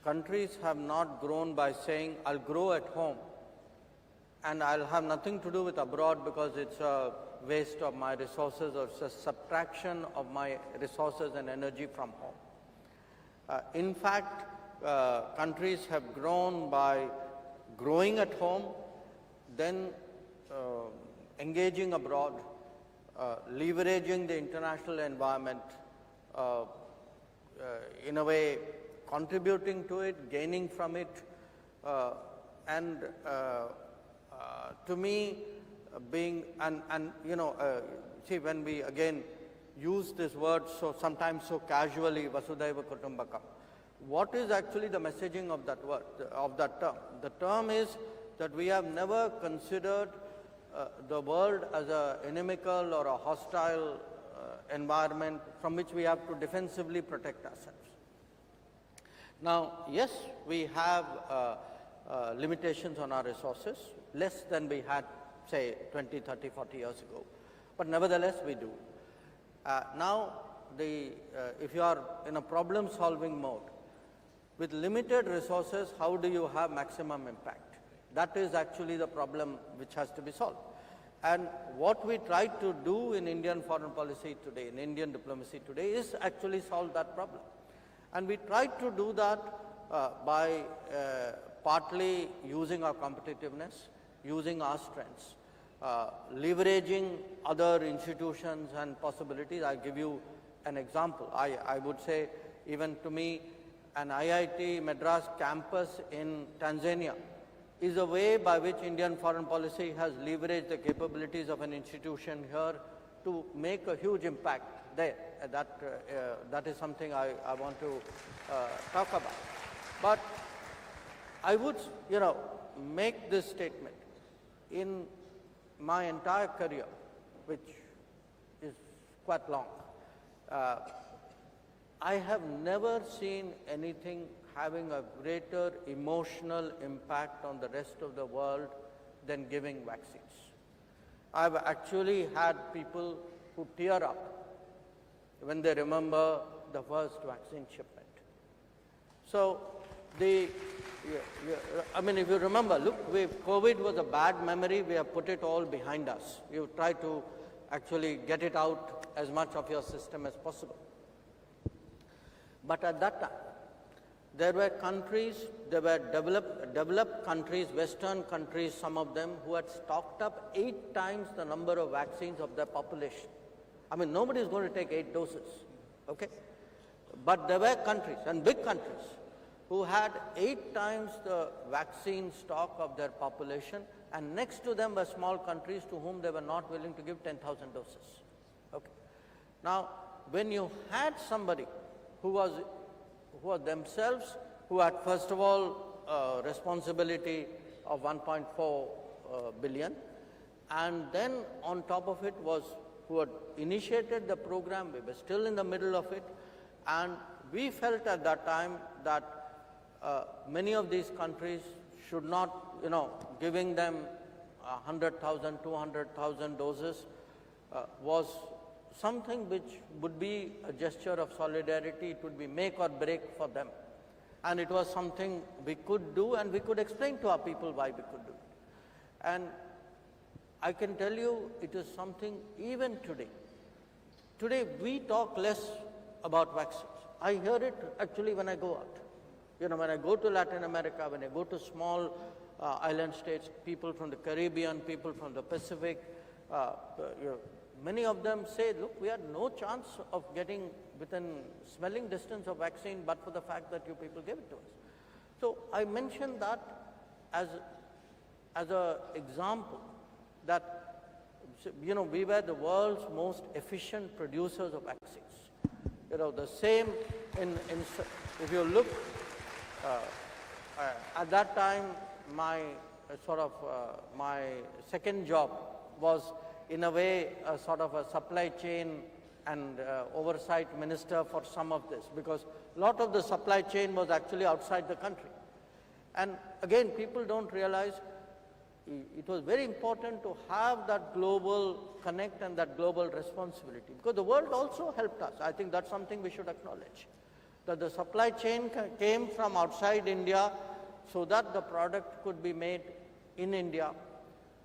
countries have not grown by saying, I'll grow at home and I'll have nothing to do with abroad because it's a waste of my resources or it's a subtraction of my resources and energy from home. In fact, countries have grown by growing at home, then engaging abroad, leveraging the international environment, in a way contributing to it, gaining from it, and to me being, see, when we again use this word so sometimes so casually, Vasudhaiva Kutumbakam, what is actually the messaging of that word, of that term? The term is that we have never considered the world as an inimical or a hostile environment from which we have to defensively protect ourselves. Now, yes, we have limitations on our resources, less than we had, say, 20, 30, 40 years ago. But nevertheless, we do. Now, if you are in a problem-solving mode, with limited resources, how do you have maximum impact? That is actually the problem which has to be solved. And what we try to do in Indian foreign policy today, in Indian diplomacy today, is actually solve that problem. And we try to do that by partly using our competitiveness, using our strengths, leveraging other institutions and possibilities. I'll give you an example. I would say, even to me, an IIT Madras campus in Tanzania is a way by which Indian foreign policy has leveraged the capabilities of an institution here to make a huge impact there. That is something I want to talk about. But I would, make this statement. In my entire career, which is quite long, I have never seen anything having a greater emotional impact on the rest of the world than giving vaccines. I've actually had people who tear up when they remember the first vaccine shipment. So, if you remember, look, COVID was a bad memory, we have put it all behind us. You try to actually get it out as much of your system as possible. But at that time, there were countries, there were developed countries, Western countries, some of them, who had stocked up 8 times the number of vaccines of their population. Nobody is going to take 8 doses, okay? But there were countries, and big countries, who had 8 times the vaccine stock of their population, and next to them were small countries to whom they were not willing to give 10,000 doses, okay? Now, when you had somebody who had first of all responsibility of 1.4 billion, and then on top of it who had initiated the program, we were still in the middle of it, and we felt at that time that many of these countries should not, giving them 100,000, 200,000 doses was something which would be a gesture of solidarity. It would be make or break for them. And it was something we could do, and we could explain to our people why we could do it. And I can tell you, it is something even today. Today, we talk less about vaccines. I hear it actually when I go out. When I go to Latin America, when I go to small island states, people from the Caribbean, people from the Pacific, many of them say, look, we had no chance of getting within smelling distance of vaccine but for the fact that you people gave it to us. So I mentioned that as as an example that, you know, we were the world's most efficient producers of vaccines. You know, the same if you look, at that time, my my second job was in a way a sort of a supply chain and oversight minister for some of this, because a lot of the supply chain was actually outside the country. And again, people don't realize it was very important to have that global connect and that global responsibility, because the world also helped us. I think that's something we should acknowledge, that the supply chain came from outside India so that the product could be made in India,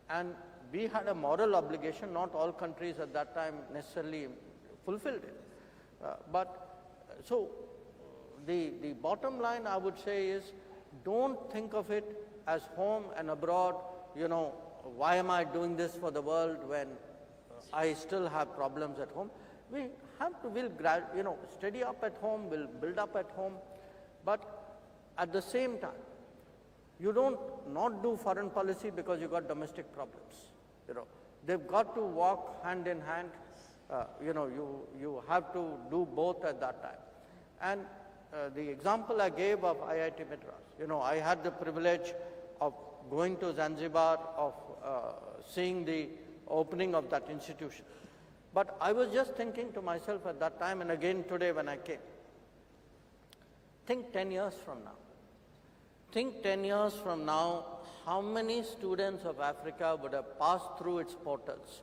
and we had a moral obligation. Not all countries at that time necessarily fulfilled it. So the bottom line I would say is, don't think of it as home and abroad, you know, why am I doing this for the world when I still have problems at home? We have to, you know, steady up at home, we'll build up at home, but at the same time, you don't not do foreign policy because you got domestic problems. You know, they've got to walk hand in hand. You know, you have to do both at that time. And the example I gave of IIT Madras, you know, I had the privilege of going to Zanzibar, of seeing the opening of that institution. But I was just thinking to myself at that time, and again today when I came, think 10 years from now. Think 10 years from now, how many students of Africa would have passed through its portals?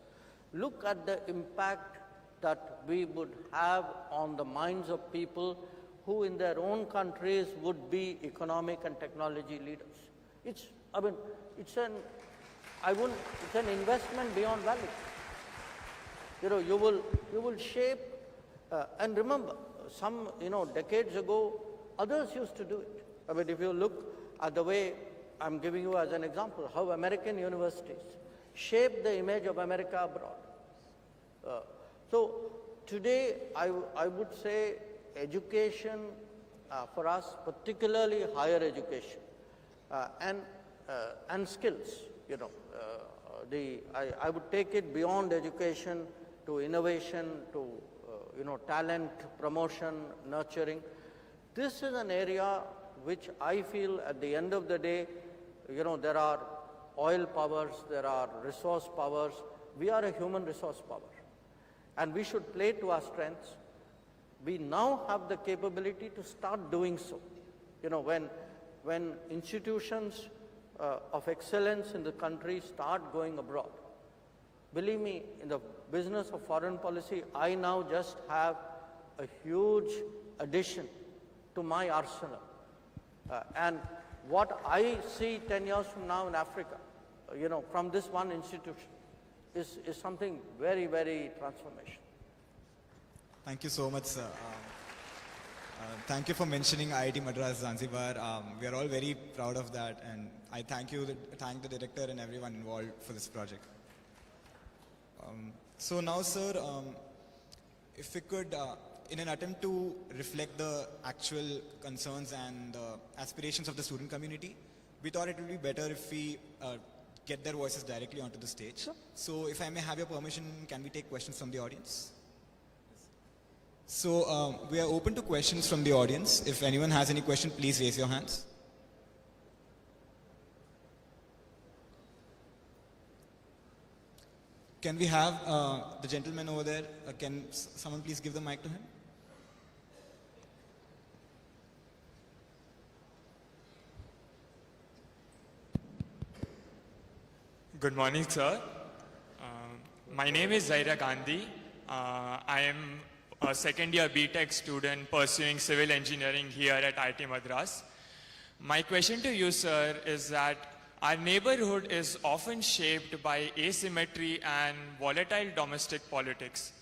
Look at the impact that we would have on the minds of people who in their own countries would be economic and technology leaders. It's an investment beyond value. You know, you will shape, and remember, some, you know, decades ago, others used to do it. I mean, if you look at the way I'm giving you as an example, how American universities shape the image of America abroad. So today, I would say education for us, particularly higher education, and skills, you know, I would take it beyond education to innovation, to you know, talent promotion, nurturing. This is an area which I feel at the end of the day, you know, there are oil powers, there are resource powers. We are a human resource power, and we should play to our strengths. We now have the capability to start doing so. You know, when institutions of excellence in the country start going abroad, believe me, in the business of foreign policy, I now just have a huge addition to my arsenal. And what I see 10 years from now in Africa, you know, from this one institution, is something very, very transformational. Thank you so much, sir. Thank you for mentioning IIT Madras Zanzibar. We are all very proud of that, and I thank the director and everyone involved for this project. So now, sir, if we could, in an attempt to reflect the actual concerns and aspirations of the student community, we thought it would be better if we get their voices directly onto the stage. Sure. So if I may have your permission, can we take questions from the audience? So we are open to questions from the audience. If anyone has any question, please raise your hands. Can we have the gentleman over there, can someone please give the mic to him? Good morning, sir. My name is Zaira Gandhi. I am a second year BTech student pursuing civil engineering here at IIT Madras. My question to you, sir, is that our neighborhood is often shaped by asymmetry and volatile domestic politics.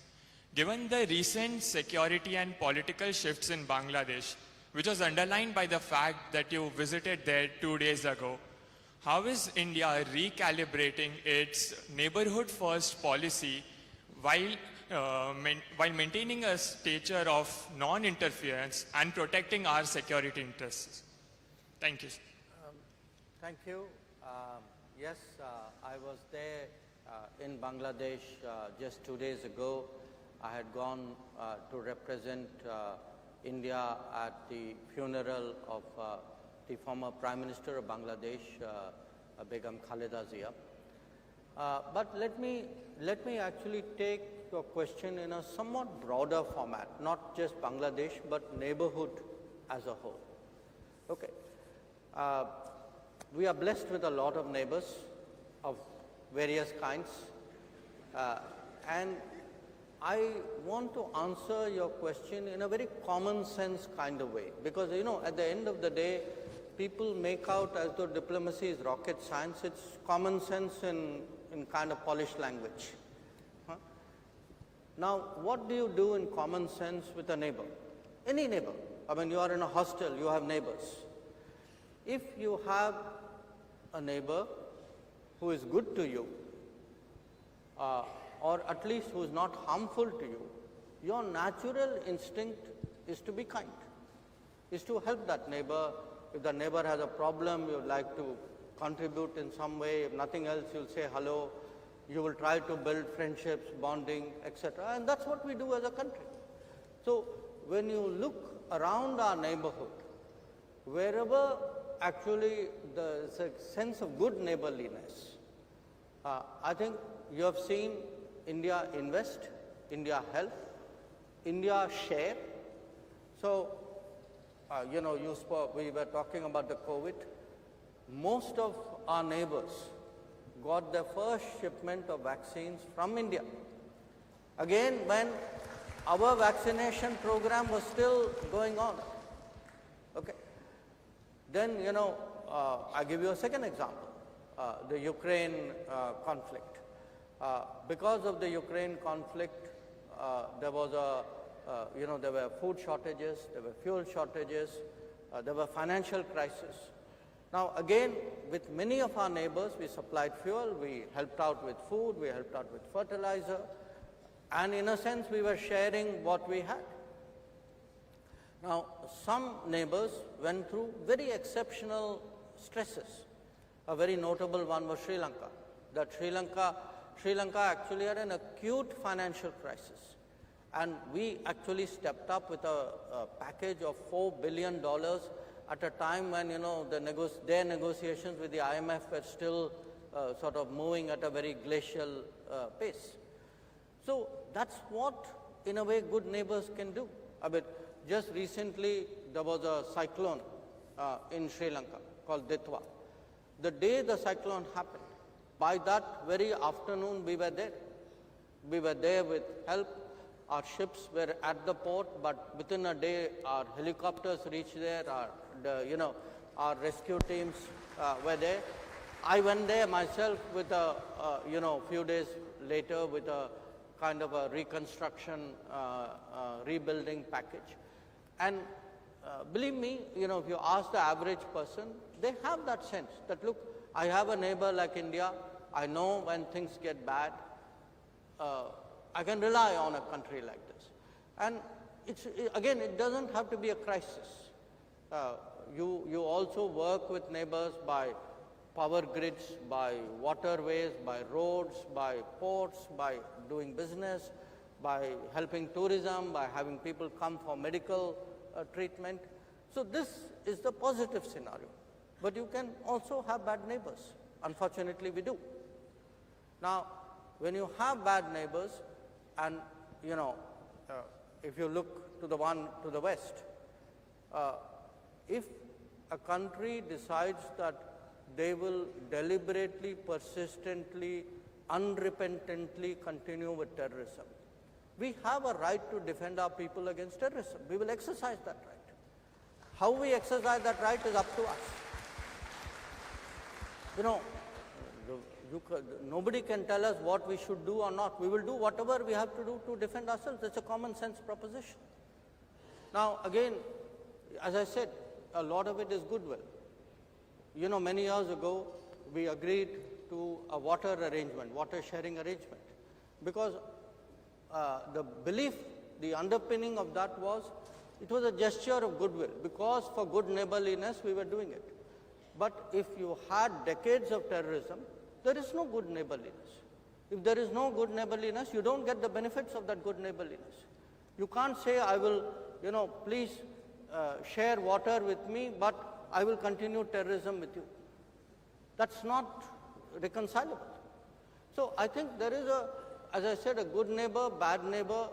Given the recent security and political shifts in Bangladesh, which was underlined by the fact that you visited there 2 days ago, how is India recalibrating its neighborhood-first policy while maintaining a stature of non-interference and protecting our security interests? Thank you. Thank you. Yes, I was there in Bangladesh just 2 days ago. I had gone to represent India at the funeral of the former Prime Minister of Bangladesh, Begum Khaleda Zia. But let me actually take your question in a somewhat broader format, not just Bangladesh, but neighborhood as a whole. Okay. We are blessed with a lot of neighbors of various kinds. And I want to answer your question in a very common sense kind of way. Because, you know, at the end of the day, people make out as though diplomacy is rocket science. It's common sense in kind of polished language. Huh? Now, what do you do in common sense with a neighbor? Any neighbor. I mean, you are in a hostel, you have neighbors. If you have a neighbor who is good to you, or at least who is not harmful to you, your natural instinct is to be kind, is to help that neighbor. If the neighbor has a problem, you would like to contribute in some way. If nothing else, you'll say hello. You will try to build friendships, bonding, etc. And that's what we do as a country. So when you look around our neighborhood, wherever actually there's a sense of good neighborliness, I think you have seen India invest, India help, India share. So, you know, we were talking about the COVID. Most of our neighbors got their first shipment of vaccines from India. Again, when our vaccination program was still going on. Okay. Then, you know, I'll give you a second example, the Ukraine conflict. Because of the Ukraine conflict, there was there were food shortages, there were fuel shortages, there were financial crises. Now, again, with many of our neighbors, we supplied fuel, we helped out with food, we helped out with fertilizer, and in a sense, we were sharing what we had. Now, some neighbors went through very exceptional stresses. A very notable one was Sri Lanka. That Sri Lanka actually had an acute financial crisis. And we actually stepped up with a package of $4 billion at a time when, you know, their negotiations with the IMF were still sort of moving at a very glacial pace. So that's what, in a way, good neighbors can do. I mean, just recently, there was a cyclone in Sri Lanka called Ditwa. The day the cyclone happened, by that very afternoon, we were there. We were there with help. Our ships were at the port, but within a day, our helicopters reached there. Our rescue teams were there. I went there myself with a few days later with a kind of a reconstruction, rebuilding package. And believe me, you know, if you ask the average person, they have that sense that, look, I have a neighbor like India. I know when things get bad, I can rely on a country like this. And again, it doesn't have to be a crisis. You also work with neighbors by power grids, by waterways, by roads, by ports, by doing business, by helping tourism, by having people come for medical treatment. So this is the positive scenario. But you can also have bad neighbors. Unfortunately, we do. Now, when you have bad neighbors, and, you know, if you look to the one to the west, if a country decides that they will deliberately, persistently, unrepentantly continue with terrorism, we have a right to defend our people against terrorism. We will exercise that right. How we exercise that right is up to us. You know, nobody can tell us what we should do or not. We will do whatever we have to do to defend ourselves. It's a common sense proposition. Now, again, as I said, a lot of it is goodwill. You know, many years ago, we agreed to a water arrangement, water sharing arrangement, because the belief, the underpinning of that was, it was a gesture of goodwill, because for good neighborliness, we were doing it. But if you had decades of terrorism, there is no good neighborliness. If there is no good neighborliness, you don't get the benefits of that good neighborliness. You can't say, I will, please share water with me, but I will continue terrorism with you. That's not reconcilable. So I think there is as I said, a good neighbor, bad neighbor,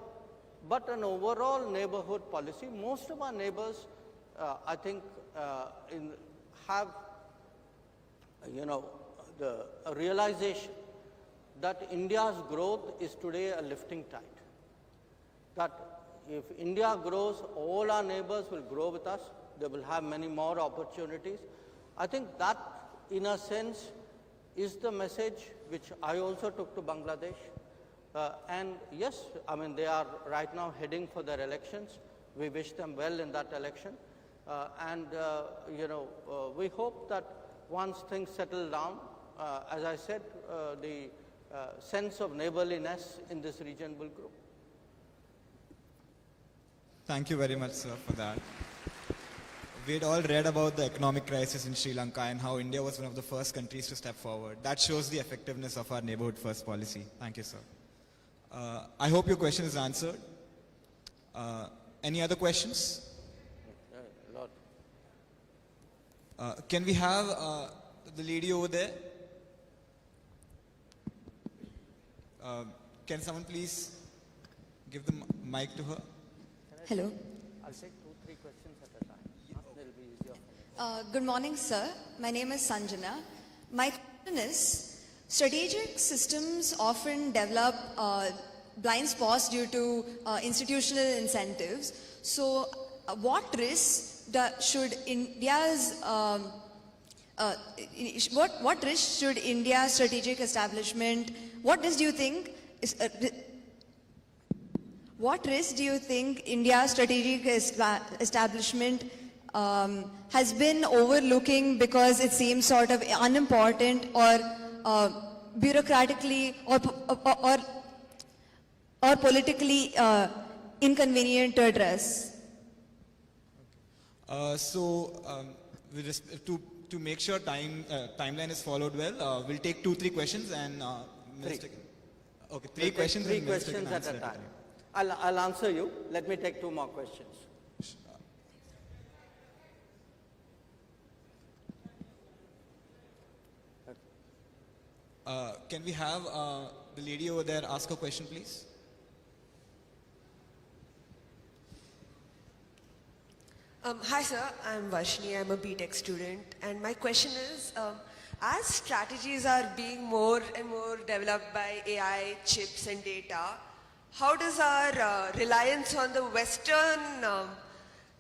but an overall neighborhood policy. Most of our neighbors, I think, have, a realization that India's growth is today a lifting tide. That if India grows, all our neighbors will grow with us. They will have many more opportunities. I think that, in a sense, is the message which I also took to Bangladesh. And yes, I mean, they are right now heading for their elections. We wish them well in that election. We hope that once things settle down, as I said, the sense of neighborliness in this region will grow. Thank you very much, sir, for that. We had all read about the economic crisis in Sri Lanka and how India was one of the first countries to step forward. That shows the effectiveness of our neighborhood first policy. Thank you, sir. I hope your question is answered. Any other questions? Can we have the lady over there? Can someone please give the mic to her? Hello. I'll take 2-3 questions at a time. It'll be easier for me. Good morning, sir. My name is Sanjana. My question is, strategic systems often develop blind spots due to institutional incentives. So, what risks should India's what risks should India's strategic establishment? What risk do you think India's strategic establishment has been overlooking because it seems sort of unimportant or bureaucratically or politically inconvenient to address? To make sure timeline is followed well, we'll take 2-3 questions and Three. Okay, 3 questions. 3 questions at a time. I'll answer you. Let me take 2 more questions. Can we have the lady over there ask a question, please? Hi sir, I'm Varshini, I'm a BTech student, and my question is, as strategies are being more and more developed by AI, chips and data, how does our reliance on the Western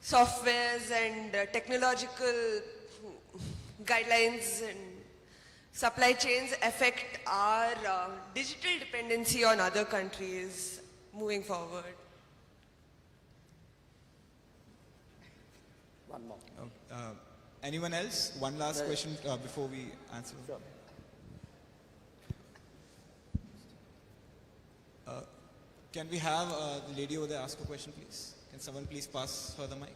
softwares and technological guidelines and supply chains affect our digital dependency on other countries moving forward? One more. Anyone else? One last question before we answer. Sure. Can we have the lady over there ask a question, please? Can someone please pass her the mic?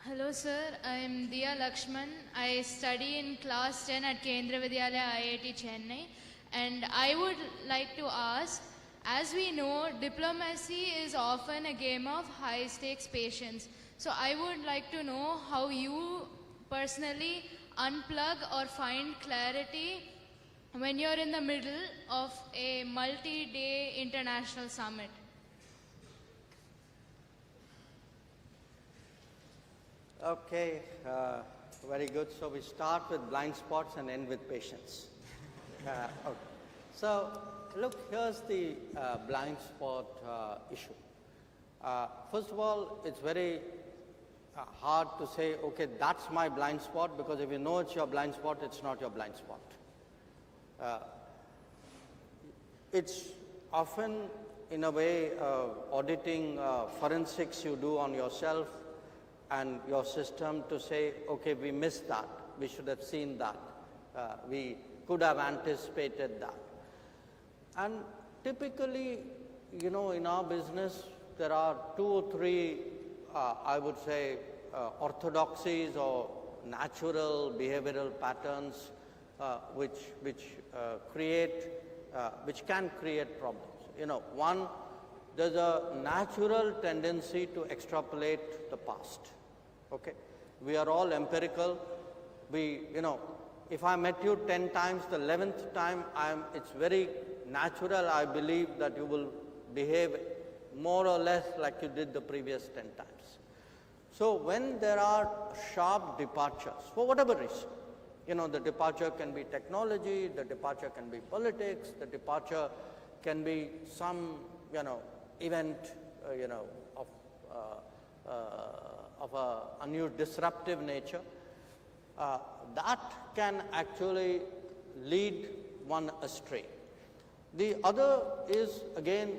Hello sir, I am Diya Lakshman. I study in class 10 at Kendra Vidyalaya IIT Chennai, and I would like to ask, as we know, diplomacy is often a game of high stakes patience. So I would like to know how you personally unplug or find clarity when you're in the middle of a multi-day international summit. Okay, very good. So we start with blind spots and end with patience. Okay. So look, here's the blind spot issue. First of all, it's very hard to say, okay, that's my blind spot, because if you know it's your blind spot, it's not your blind spot. It's often, in a way, auditing forensics you do on yourself and your system to say, okay, we missed that, we should have seen that, we could have anticipated that. And typically, in our business, there are 2 or 3, I would say, orthodoxies or natural behavioral patterns which can create problems. You know, one, there's a natural tendency to extrapolate the past. Okay, we are all empirical. If I met you 10 times, the 11th time, it's very natural, I believe, that you will behave more or less like you did the previous 10 times. So when there are sharp departures, for whatever reason, the departure can be technology, the departure can be politics, the departure can be some, event, of a new disruptive nature, that can actually lead one astray. The other is, again,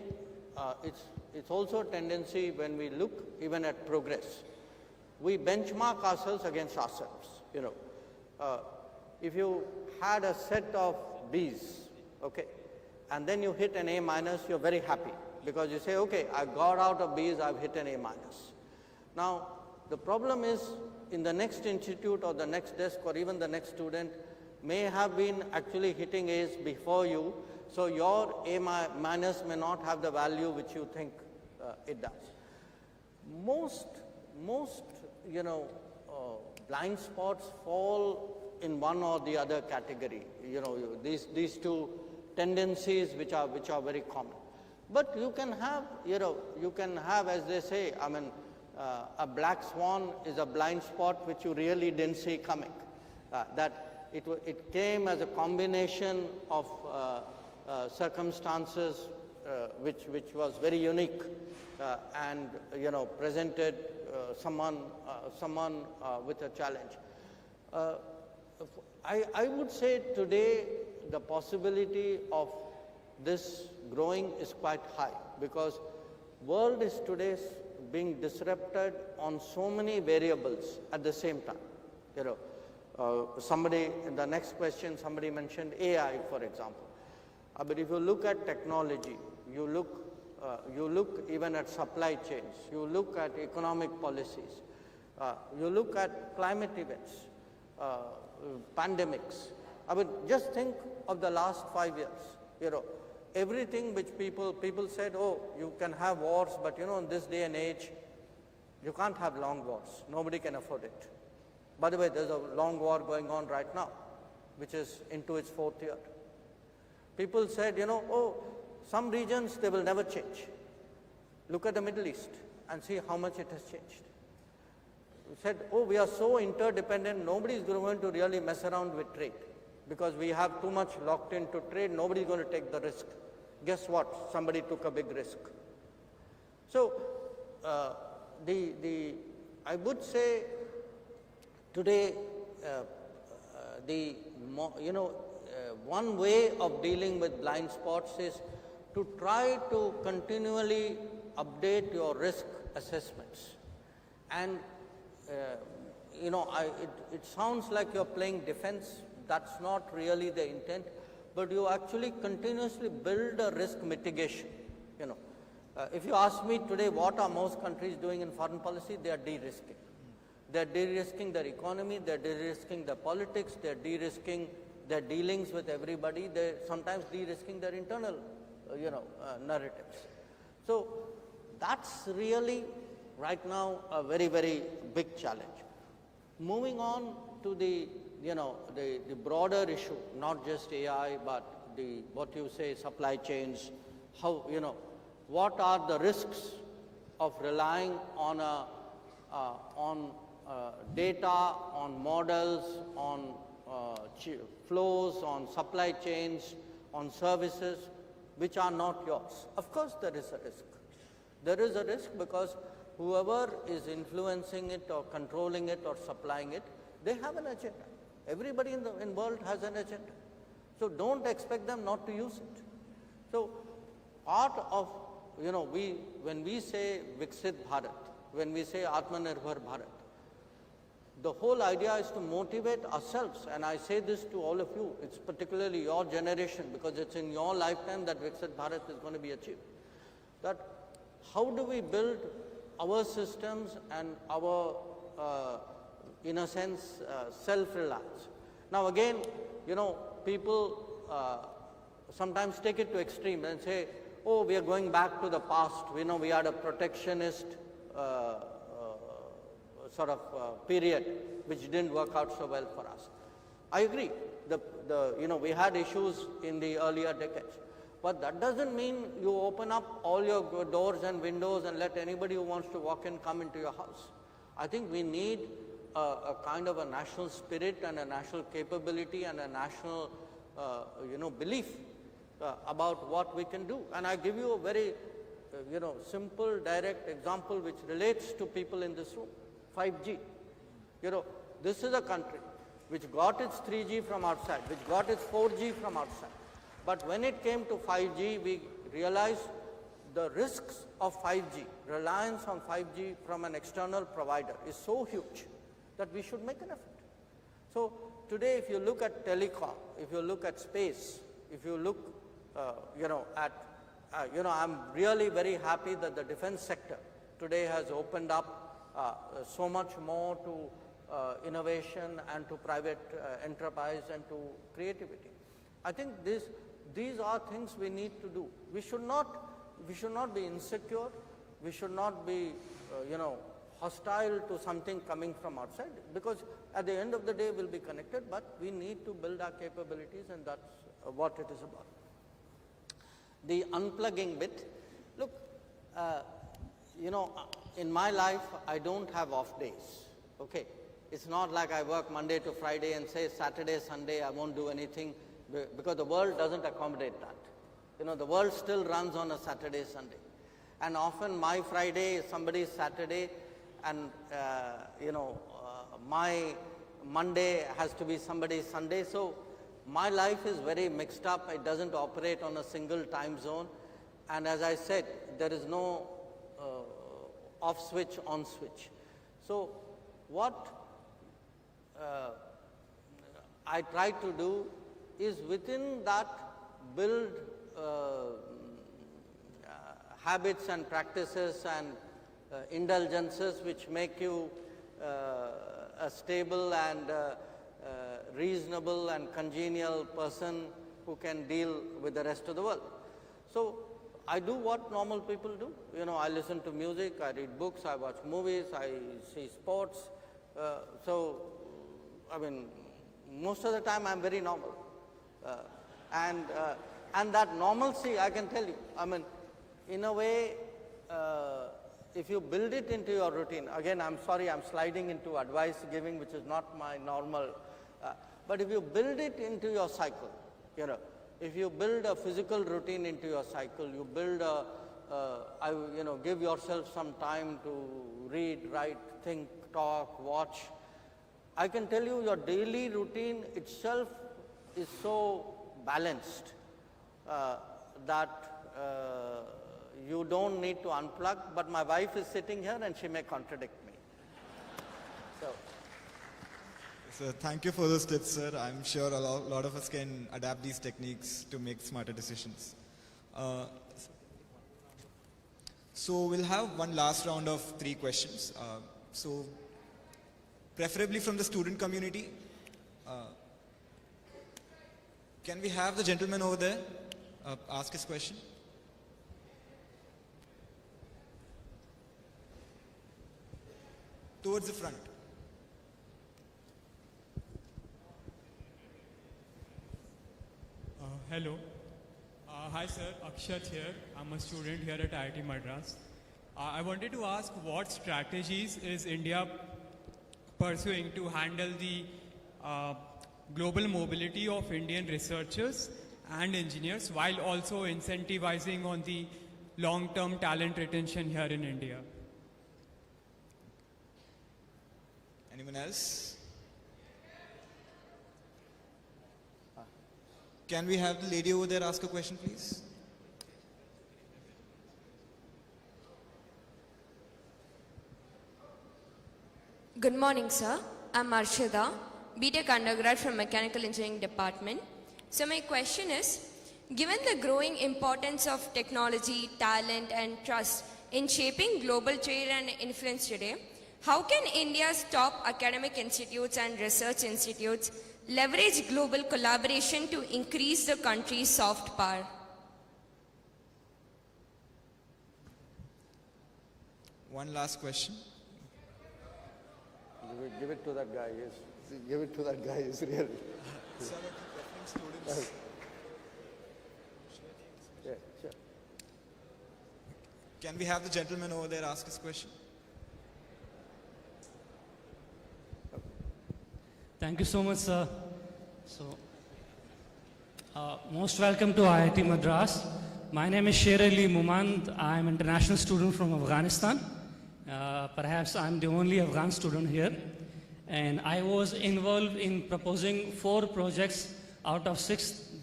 it's also a tendency when we look even at progress. We benchmark ourselves against ourselves. If you had a set of B's, okay, and then you hit an A minus, you're very happy because you say, okay, I got out of B's, I've hit an A minus. Now, the problem is in the next institute or the next desk or even the next student may have been actually hitting A's before you, so your A minus may not have the value which you think it does. Most blind spots fall in one or the other category. These two tendencies which are very common. But you can have, as they say, a black swan is a blind spot which you really didn't see coming. That it came as a combination of circumstances which was very unique and presented someone with a challenge. I would say today the possibility of this growing is quite high because world is today being disrupted on so many variables at the same time. Somebody in the next question, somebody mentioned AI, for example. But if you look at technology, you look even at supply chains, you look at economic policies, you look at climate events, pandemics. Just think of the last 5 years. Everything which people said, oh, you can have wars, but in this day and age, you can't have long wars. Nobody can afford it. By the way, there's a long war going on right now, which is into its 4th year. People said, oh, some regions, they will never change. Look at the Middle East and see how much it has changed. We said, oh, we are so interdependent, nobody is going to really mess around with trade because we have too much locked into trade, nobody is going to take the risk. Guess what? Somebody took a big risk. So, I would say today, one way of dealing with blind spots is to try to continually update your risk assessments. And, it sounds like you're playing defense. That's not really the intent, but you actually continuously build a risk mitigation. If you ask me today, what are most countries doing in foreign policy? They are de-risking. They're de-risking their economy, they're de-risking their politics, they're de-risking their dealings with everybody, they're sometimes de-risking their internal, narratives. So that's really right now a very, very big challenge. Moving on to the broader issue, not just AI, but what you say, supply chains, how, what are the risks of relying on data, on models, on flows, on supply chains, on services which are not yours. Of course there is a risk. There is a risk because whoever is influencing it or controlling it or supplying it, they have an agenda. Everybody in the world has an agenda. So don't expect them not to use it. So part of, when we say Viksit Bharat, when we say Atmanirbhar Bharat, the whole idea is to motivate ourselves, and I say this to all of you, it's particularly your generation because it's in your lifetime that Viksit Bharat is going to be achieved. That how do we build our systems and our, in a sense, self-reliance? Now again, you know, people sometimes take it to extreme and say, oh, we are going back to the past. We know we had a protectionist sort of period which didn't work out so well for us. I agree. You know, we had issues in the earlier decades. But that doesn't mean you open up all your doors and windows and let anybody who wants to walk in come into your house. I think we need a kind of a national spirit and a national capability and a national, you know, belief about what we can do. And I give you a very, you know, simple, direct example which relates to people in this room. 5G. You know, this is a country which got its 3G from outside, which got its 4G from outside. But when it came to 5G, we realized the risks of 5G, reliance on 5G from an external provider is so huge that we should make an effort. So today, if you look at telecom, if you look at space, if you look, you know, at, you know, I'm really very happy that the defense sector today has opened up so much more to innovation and to private enterprise and to creativity. I think these are things we need to do. We should not be insecure. We should not be, you know, hostile to something coming from outside, because at the end of the day we'll be connected, but we need to build our capabilities, and that's what it is about. The unplugging bit, look, you know, in my life I don't have off days, okay? It's not like I work Monday to Friday and say Saturday, Sunday I won't do anything, because the world doesn't accommodate that. You know, the world still runs on a Saturday, Sunday. And often my Friday is somebody's Saturday, and you know, my Monday has to be somebody's Sunday. So my life is very mixed up. It doesn't operate on a single time zone. And as I said, there is no off switch, on switch. So what I try to do is within that build habits and practices and indulgences which make you a stable and reasonable and congenial person who can deal with the rest of the world. So I do what normal people do. You know, I listen to music, I read books, I watch movies, I see sports. So, I mean, most of the time I'm very normal. And that normalcy, I can tell you, I mean, in a way, if you build it into your routine, again, I'm sorry, I'm sliding into advice giving, which is not my normal, but if you build it into your cycle, you know, if you build a physical routine into your cycle, you build you know, give yourself some time to read, write, think, talk, watch. I can tell you your daily routine itself is so balanced that you don't need to unplug, but my wife is sitting here and she may contradict me. So thank you for those tips, sir. I'm sure a lot of us can adapt these techniques to make smarter decisions. So we'll have one last round of 3 questions. So preferably from the student community. Can we have the gentleman over there ask his question? Towards the front. Hello. Hi sir, Akshat here. I'm a student here at IIT Madras. I wanted to ask what strategies is India pursuing to handle the global mobility of Indian researchers and engineers while also incentivizing on the long-term talent retention here in India? Anyone else? Can we have the lady over there ask a question, please? Good morning, sir. I'm Arshada, BTech undergrad from Mechanical Engineering Department. So my question is, given the growing importance of technology, talent and trust in shaping global trade and influence today, how can India's top academic institutes and research institutes leverage global collaboration to increase the country's soft power? One last question. Give it to that guy. Give it to that guy. Is really. Students. Yeah, sure. Can we have the gentleman over there ask his question? Thank you so much, sir. So, most welcome to IIT Madras. My name is Sher Ali Mumand. I am an international student from Afghanistan. Perhaps I am the only Afghan student here. And I was involved in proposing 4 projects out of 6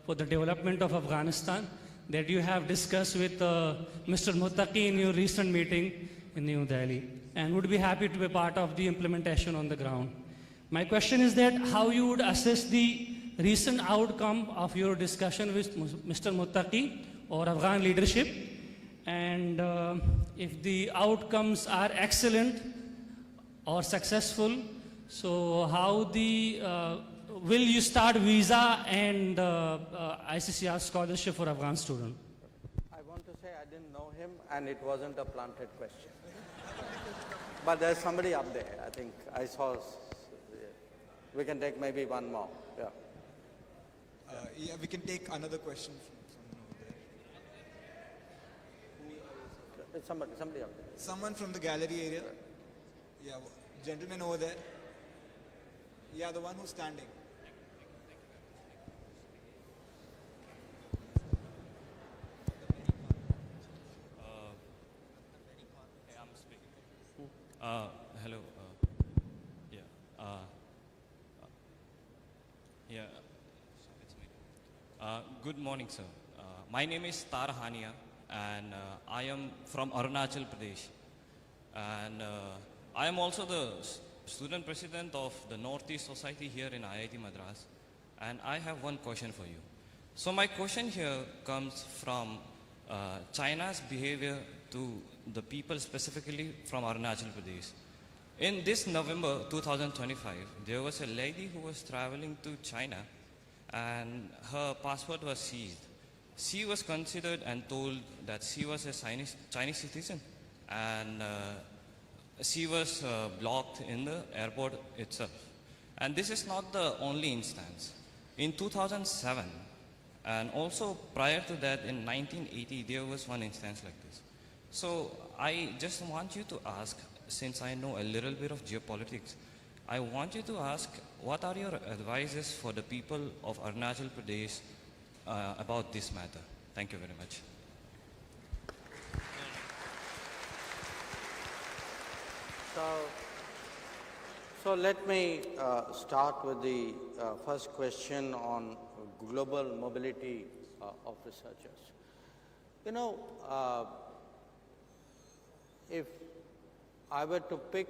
for the development of Afghanistan that you have discussed with Mr. Muttaqi in your recent meeting in New Delhi, and would be happy to be part of the implementation on the ground. My question is that how you would assess the recent outcome of your discussion with Mr. Muttaqi or Afghan leadership, and if the outcomes are excellent or successful, so how will you start visa and ICCR scholarship for Afghan students? I want to say I didn't know him and it wasn't a planted question. But there's somebody up there, I think I saw. We can take maybe one more. Yeah. Yeah, we can take another question from someone over there. Somebody up there. Someone from the gallery area. Yeah, gentleman over there. Yeah, the one who's standing. I'm speaking. Hello. Good morning, sir. My name is Tar Hania, and I am from Arunachal Pradesh. And I am also the student president of the Northeast Society here in IIT Madras. And I have one question for you. So my question here comes from China's behavior to the people specifically from Arunachal Pradesh. In this November 2025, there was a lady who was traveling to China and her passport was seized. She was considered and told that she was a Chinese citizen, and she was blocked in the airport itself. And this is not the only instance. In 2007, and also prior to that in 1980, there was one instance like this. So I just want you to ask, since I know a little bit of geopolitics, I want you to ask, what are your advices for the people of Arunachal Pradesh about this matter? Thank you very much. So let me start with the first question on global mobility of researchers. You know, if I were to pick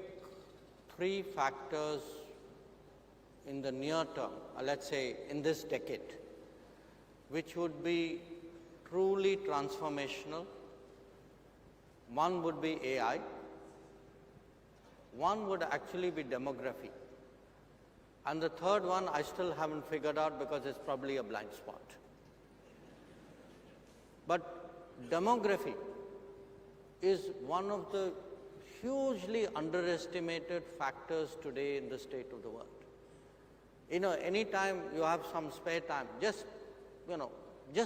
3 factors in the near term, let's say in this decade, which would be truly transformational, one would be AI, one would actually be demography, and the third one I still haven't figured out because it's probably a blind spot. But demography is one of the hugely underestimated factors today in the state of the world. You know, anytime you have some spare time, just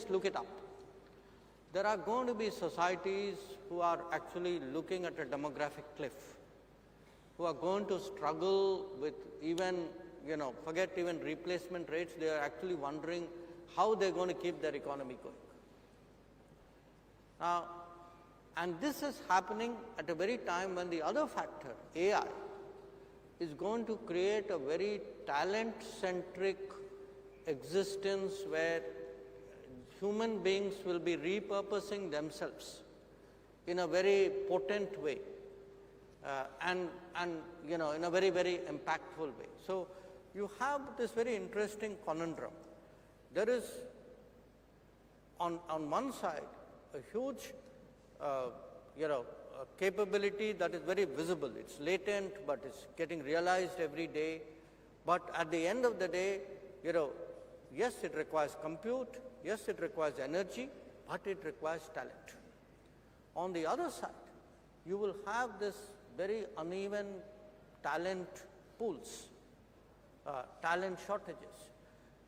look it up. There are going to be societies who are actually looking at a demographic cliff, who are going to struggle with even, forget even replacement rates, they are actually wondering how they're going to keep their economy going. Now, and this is happening at a very time when the other factor, AI, is going to create a very talent-centric existence where human beings will be repurposing themselves in a very potent way and in a very, very impactful way. So you have this very interesting conundrum. There is, on one side, a huge capability that is very visible. It's latent, but it's getting realized every day. But at the end of the day, yes, it requires compute, yes, it requires energy, but it requires talent. On the other side, you will have this very uneven talent pools, talent shortages.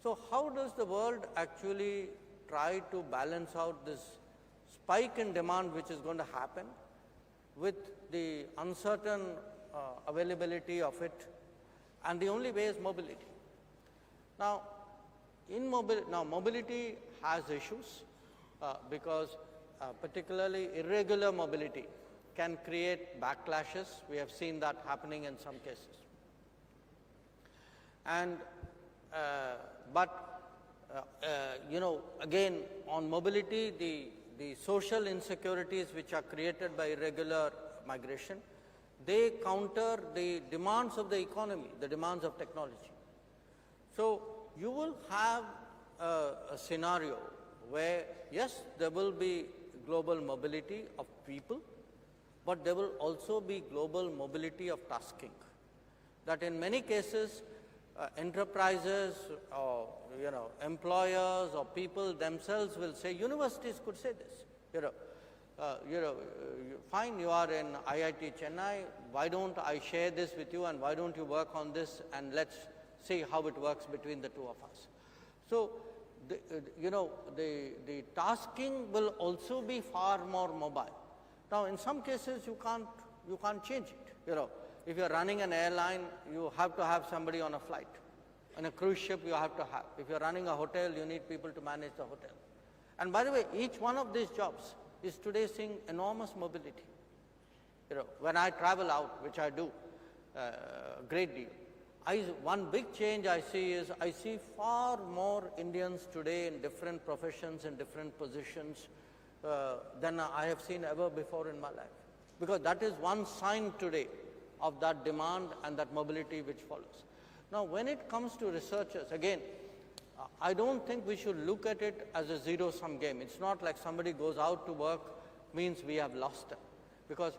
So how does the world actually try to balance out this spike in demand which is going to happen with the uncertain availability of it? And the only way is mobility. Now, mobility has issues because particularly irregular mobility can create backlashes. We have seen that happening in some cases. And again, on mobility, the social insecurities which are created by irregular migration, they counter the demands of the economy, the demands of technology. So you will have a scenario where, yes, there will be global mobility of people, but there will also be global mobility of tasking. That in many cases, enterprises or employers or people themselves will say, universities could say this, fine, you are in IIT Chennai, why don't I share this with you and why don't you work on this and let's see how it works between the two of us. So, the tasking will also be far more mobile. Now, in some cases, you can't change it. If you're running an airline, you have to have somebody on a flight. On a cruise ship, you have to have. If you're running a hotel, you need people to manage the hotel. And by the way, each one of these jobs is today seeing enormous mobility. When I travel out, which I do a great deal, one big change I see is I see far more Indians today in different professions and different positions than I have seen ever before in my life. Because that is one sign today of that demand and that mobility which follows. Now, when it comes to researchers, again, I don't think we should look at it as a zero-sum game. It's not like somebody goes out to work means we have lost them. Because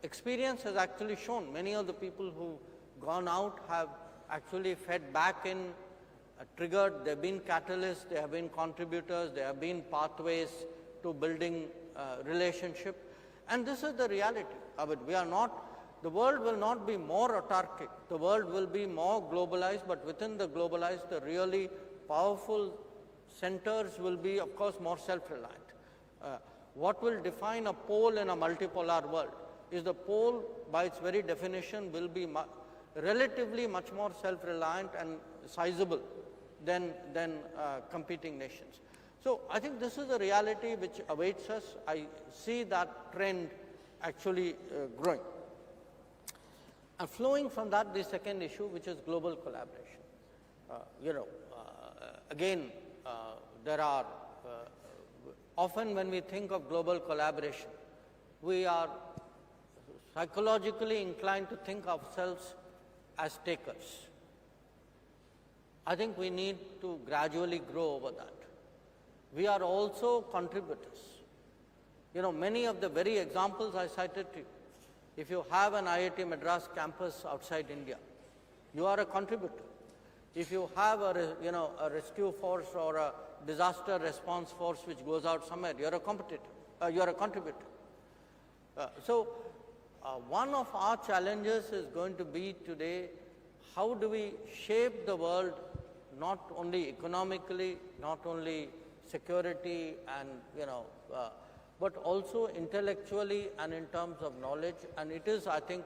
experience has actually shown many of the people who've gone out have actually fed back in, triggered, they've been catalysts, they have been contributors, they have been pathways to building relationship. And this is the reality of it. The world will not be more autarkic. The world will be more globalized, but within the globalized, the really powerful centers will be, of course, more self-reliant. What will define a pole in a multipolar world is the pole, by its very definition, will be relatively much more self-reliant and sizable than competing nations. So I think this is a reality which awaits us. I see that trend actually growing. And flowing from that, the second issue, which is global collaboration. Again, there are, often when we think of global collaboration, we are psychologically inclined to think ourselves as takers. I think we need to gradually grow over that. We are also contributors. Many of the very examples I cited to you, if you have an IIT Madras campus outside India, you are a contributor. If you have a rescue force or a disaster response force which goes out somewhere, you're a competitor, you're a contributor. So one of our challenges is going to be today, how do we shape the world not only economically, not only security and, but also intellectually and in terms of knowledge. And it is, I think,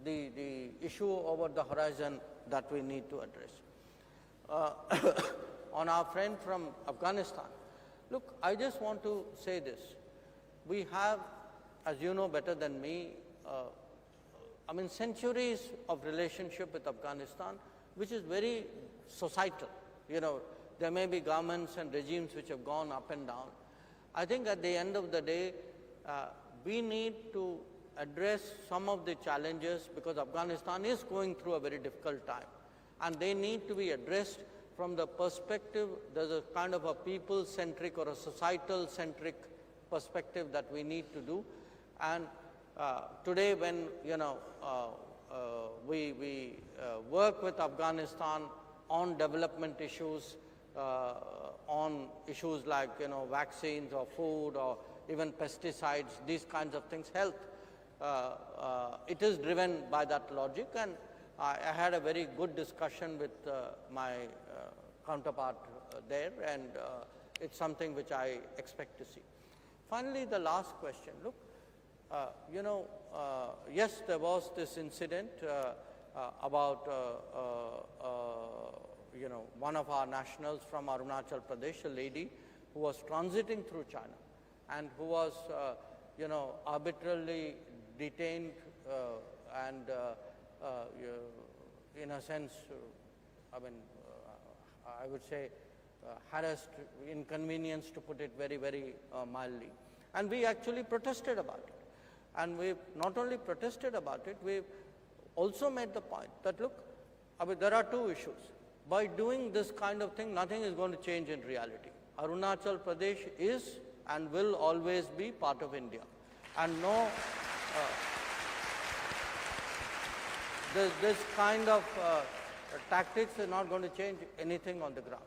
the issue over the horizon that we need to address. On our friend from Afghanistan, look, I just want to say this. We have, as you know better than me, centuries of relationship with Afghanistan, which is very societal. There may be governments and regimes which have gone up and down. I think at the end of the day, we need to address some of the challenges because Afghanistan is going through a very difficult time. And they need to be addressed from the perspective, there's a kind of a people-centric or a societal-centric perspective that we need to do. And today when, we work with Afghanistan on development issues, on issues like, vaccines or food or even pesticides, these kinds of things, health, it is driven by that logic. And I had a very good discussion with my counterpart there, and it's something which I expect to see. Finally, the last question. Look, yes, there was this incident about one of our nationals from Arunachal Pradesh, a lady who was transiting through China and who was, arbitrarily detained and, in a sense, I would say harassed, inconvenienced, to put it very, very mildly. And we actually protested about it. And we not only protested about it, we also made the point that, look, there are two issues. By doing this kind of thing, nothing is going to change in reality. Arunachal Pradesh is and will always be part of India. And no, this kind of tactics is not going to change anything on the ground.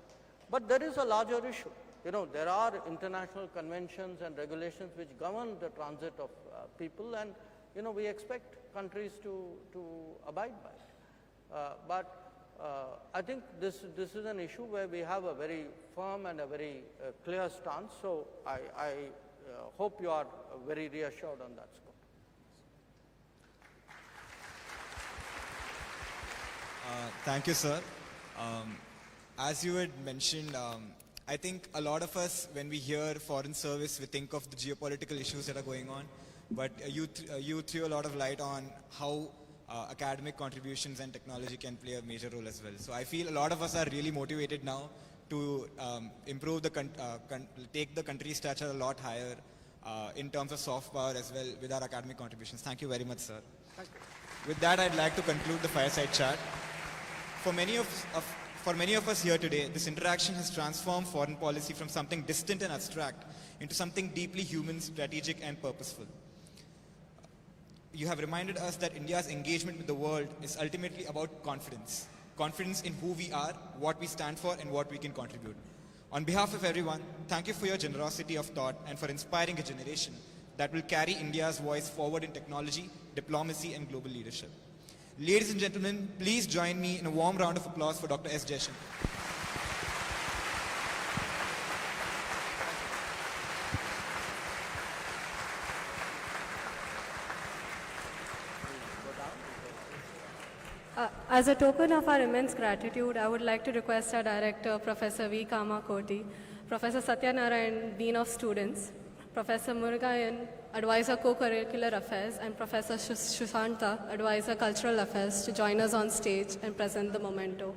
But there is a larger issue. There are international conventions and regulations which govern the transit of people, and, we expect countries to abide by it. But I think this is an issue where we have a very firm and a very clear stance, so I hope you are very reassured on that score. Thank you, sir. As you had mentioned, I think a lot of us, when we hear foreign service, we think of the geopolitical issues that are going on, but you threw a lot of light on how academic contributions and technology can play a major role as well. So I feel a lot of us are really motivated now to improve take the country's stature a lot higher in terms of soft power as well with our academic contributions. Thank you very much, sir. Thank you. With that, I'd like to conclude the fireside chat. For many of us here today, this interaction has transformed foreign policy from something distant and abstract into something deeply human, strategic, and purposeful. You have reminded us that India's engagement with the world is ultimately about confidence. Confidence in who we are, what we stand for, and what we can contribute. On behalf of everyone, thank you for your generosity of thought and for inspiring a generation that will carry India's voice forward in technology, diplomacy, and global leadership. Ladies and gentlemen, please join me in a warm round of applause for Dr. S.Jaishankar. As a token of our immense gratitude, I would like to request our director, Professor V. Kamakoti, Professor Satyanarayan, Dean of Students, Professor Murugayan, Advisor Co-Curricular Affairs, and Professor Sushanta, Advisor Cultural Affairs, to join us on stage and present the memento.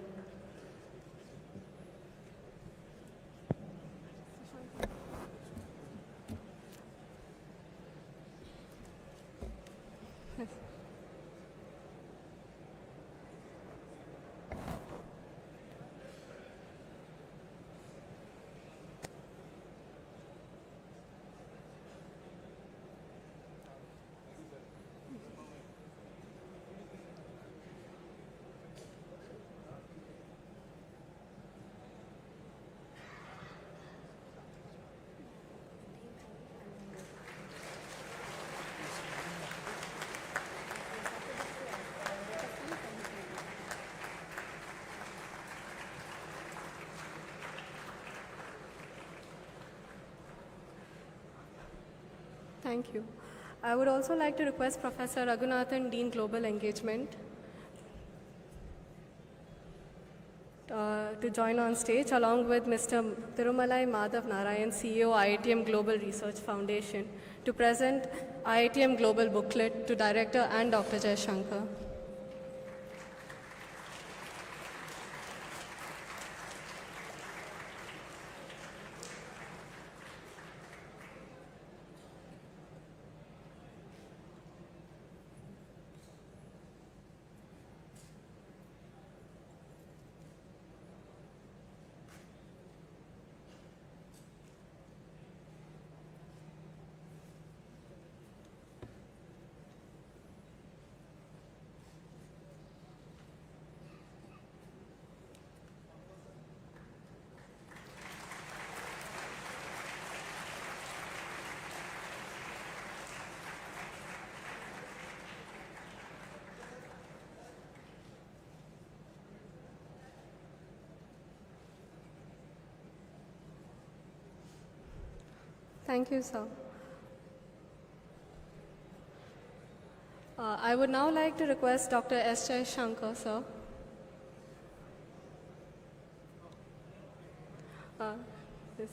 Thank you. I would also like to request Professor Raghunathan, Dean Global Engagement, to join on stage, along with Mr. Thirumalai Madhav Narayan, CEO, IITM Global Research Foundation, to present IITM Global Booklet to Director and Dr. Jaishankar. Thank you, sir. I would now like to request Dr. S.Jaishankar, sir. Yes.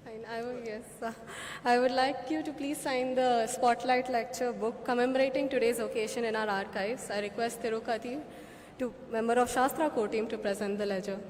Fine, I would like you to please sign the Spotlight lecture book commemorating today's occasion in our archives. I request Tirukati, member of Shastra core team, to present the ledger.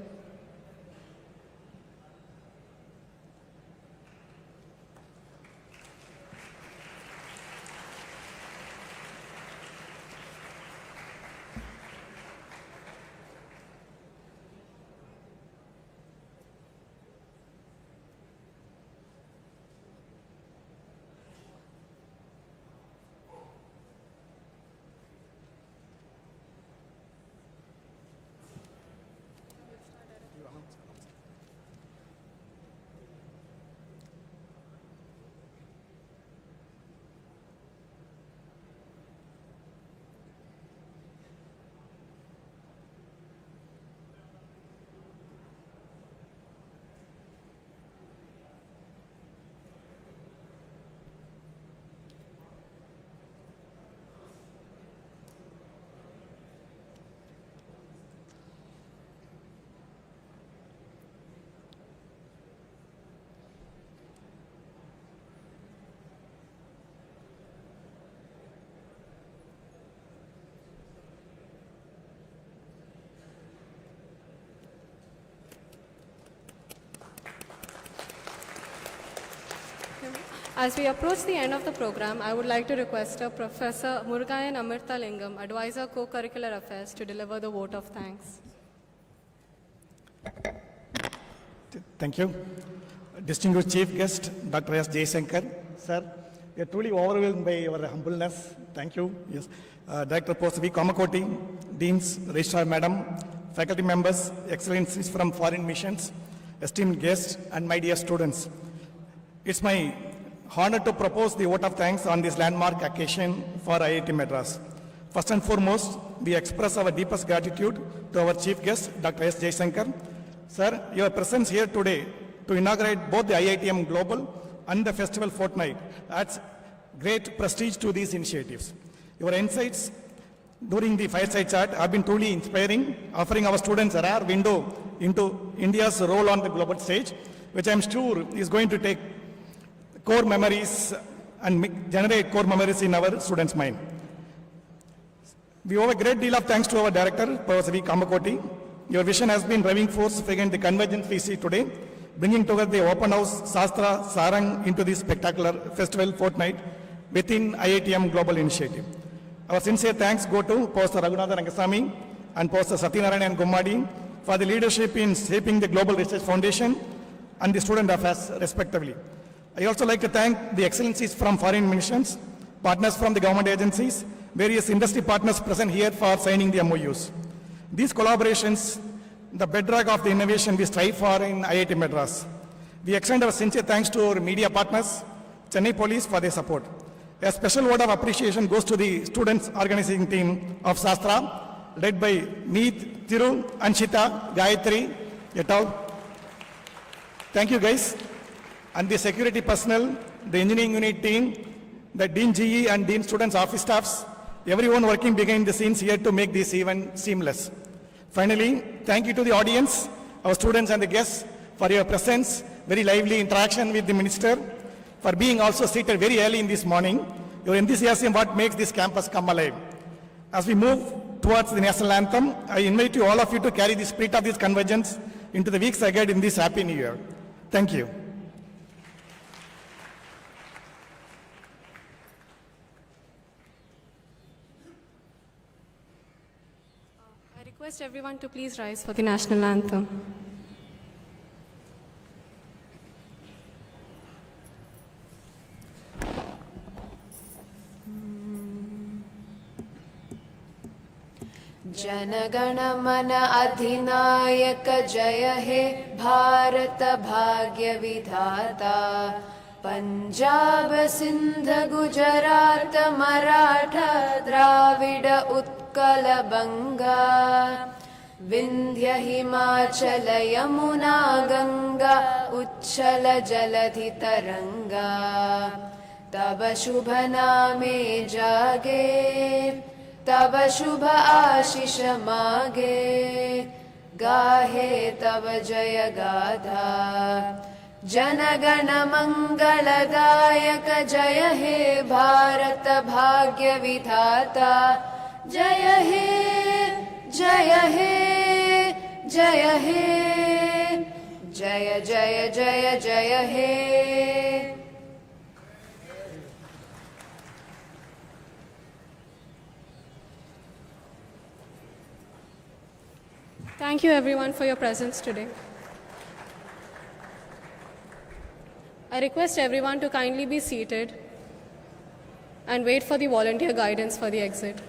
As we approach the end of the program, I would like to request Professor Murugayan Amirthalingam, Advisor Co-Curricular Affairs, to deliver the vote of thanks. Thank you. Distinguished Chief Guest, Dr. S.Jaishankar, sir, we are truly overwhelmed by your humbleness. Thank you. Yes. Director Professor V. Kamakoti, Deans, Registrar Madam, faculty members, excellencies from foreign missions, esteemed guests, and my dear students. It's my honor to propose the vote of thanks on this landmark occasion for IIT Madras. First and foremost, we express our deepest gratitude to our Chief Guest, Dr. S.Jaishankar. Sir, your presence here today to inaugurate both the IITM Global and the Festival Fortnight adds great prestige to these initiatives. Your insights during the fireside chat have been truly inspiring, offering our students a rare window into India's role on the global stage, which I'm sure is going to take core memories and generate core memories in our students' mind. We owe a great deal of thanks to our director, Professor V. Kamakoti. Your vision has been driving force behind the convergence we see today, bringing together the open house, Shastra, Sarang into this spectacular festival fortnight within IITM Global Initiative. Our sincere thanks go to Professor Raghunatha Rangasamy and Professor Satyanarayan Gummadi for the leadership in shaping the Global Research Foundation and the Student Affairs respectively. I also like to thank the excellencies from foreign missions, partners from the government agencies, various industry partners present here for signing the MOUs. These collaborations, the bedrock of the innovation we strive for in IIT Madras. We extend our sincere thanks to our media partners, Chennai Police, for their support. A special word of appreciation goes to the students organizing team of Shastra, led by Neet, Thiru, Anshita, Gayatri, et al. Thank you guys. And the security personnel, the engineering unit team, the Dean GE and Dean students office staffs, everyone working behind the scenes here to make this event seamless. Finally, thank you to the audience, our students and the guests for your presence, very lively interaction with the minister, for being also seated very early in this morning. Your enthusiasm what makes this campus come alive. As we move towards the national anthem, I invite you, all of you, to carry the spirit of this convergence into the weeks ahead in this happy new year. Thank you. I request everyone to please rise for the national anthem. जनगण मन अधिनायक जय हे भारत भाग्य विधाता पंजाब सिंध गुजरात मराठा द्राविड उत्कल बंगा विन्ध्य हिमाचल यमुना गंगा उच्छल जलधि तरंगा तब शुभ नामे जागे तब शुभ आशीष मागे गाहे तब जय गाथा जनगण मंगलदायक जय हे भारत भाग्य विधाता जय हे जय हे जय हे जय जय जय जय हे Thank you everyone for your presence today. I request everyone to kindly be seated and wait for the volunteer guidance for the exit.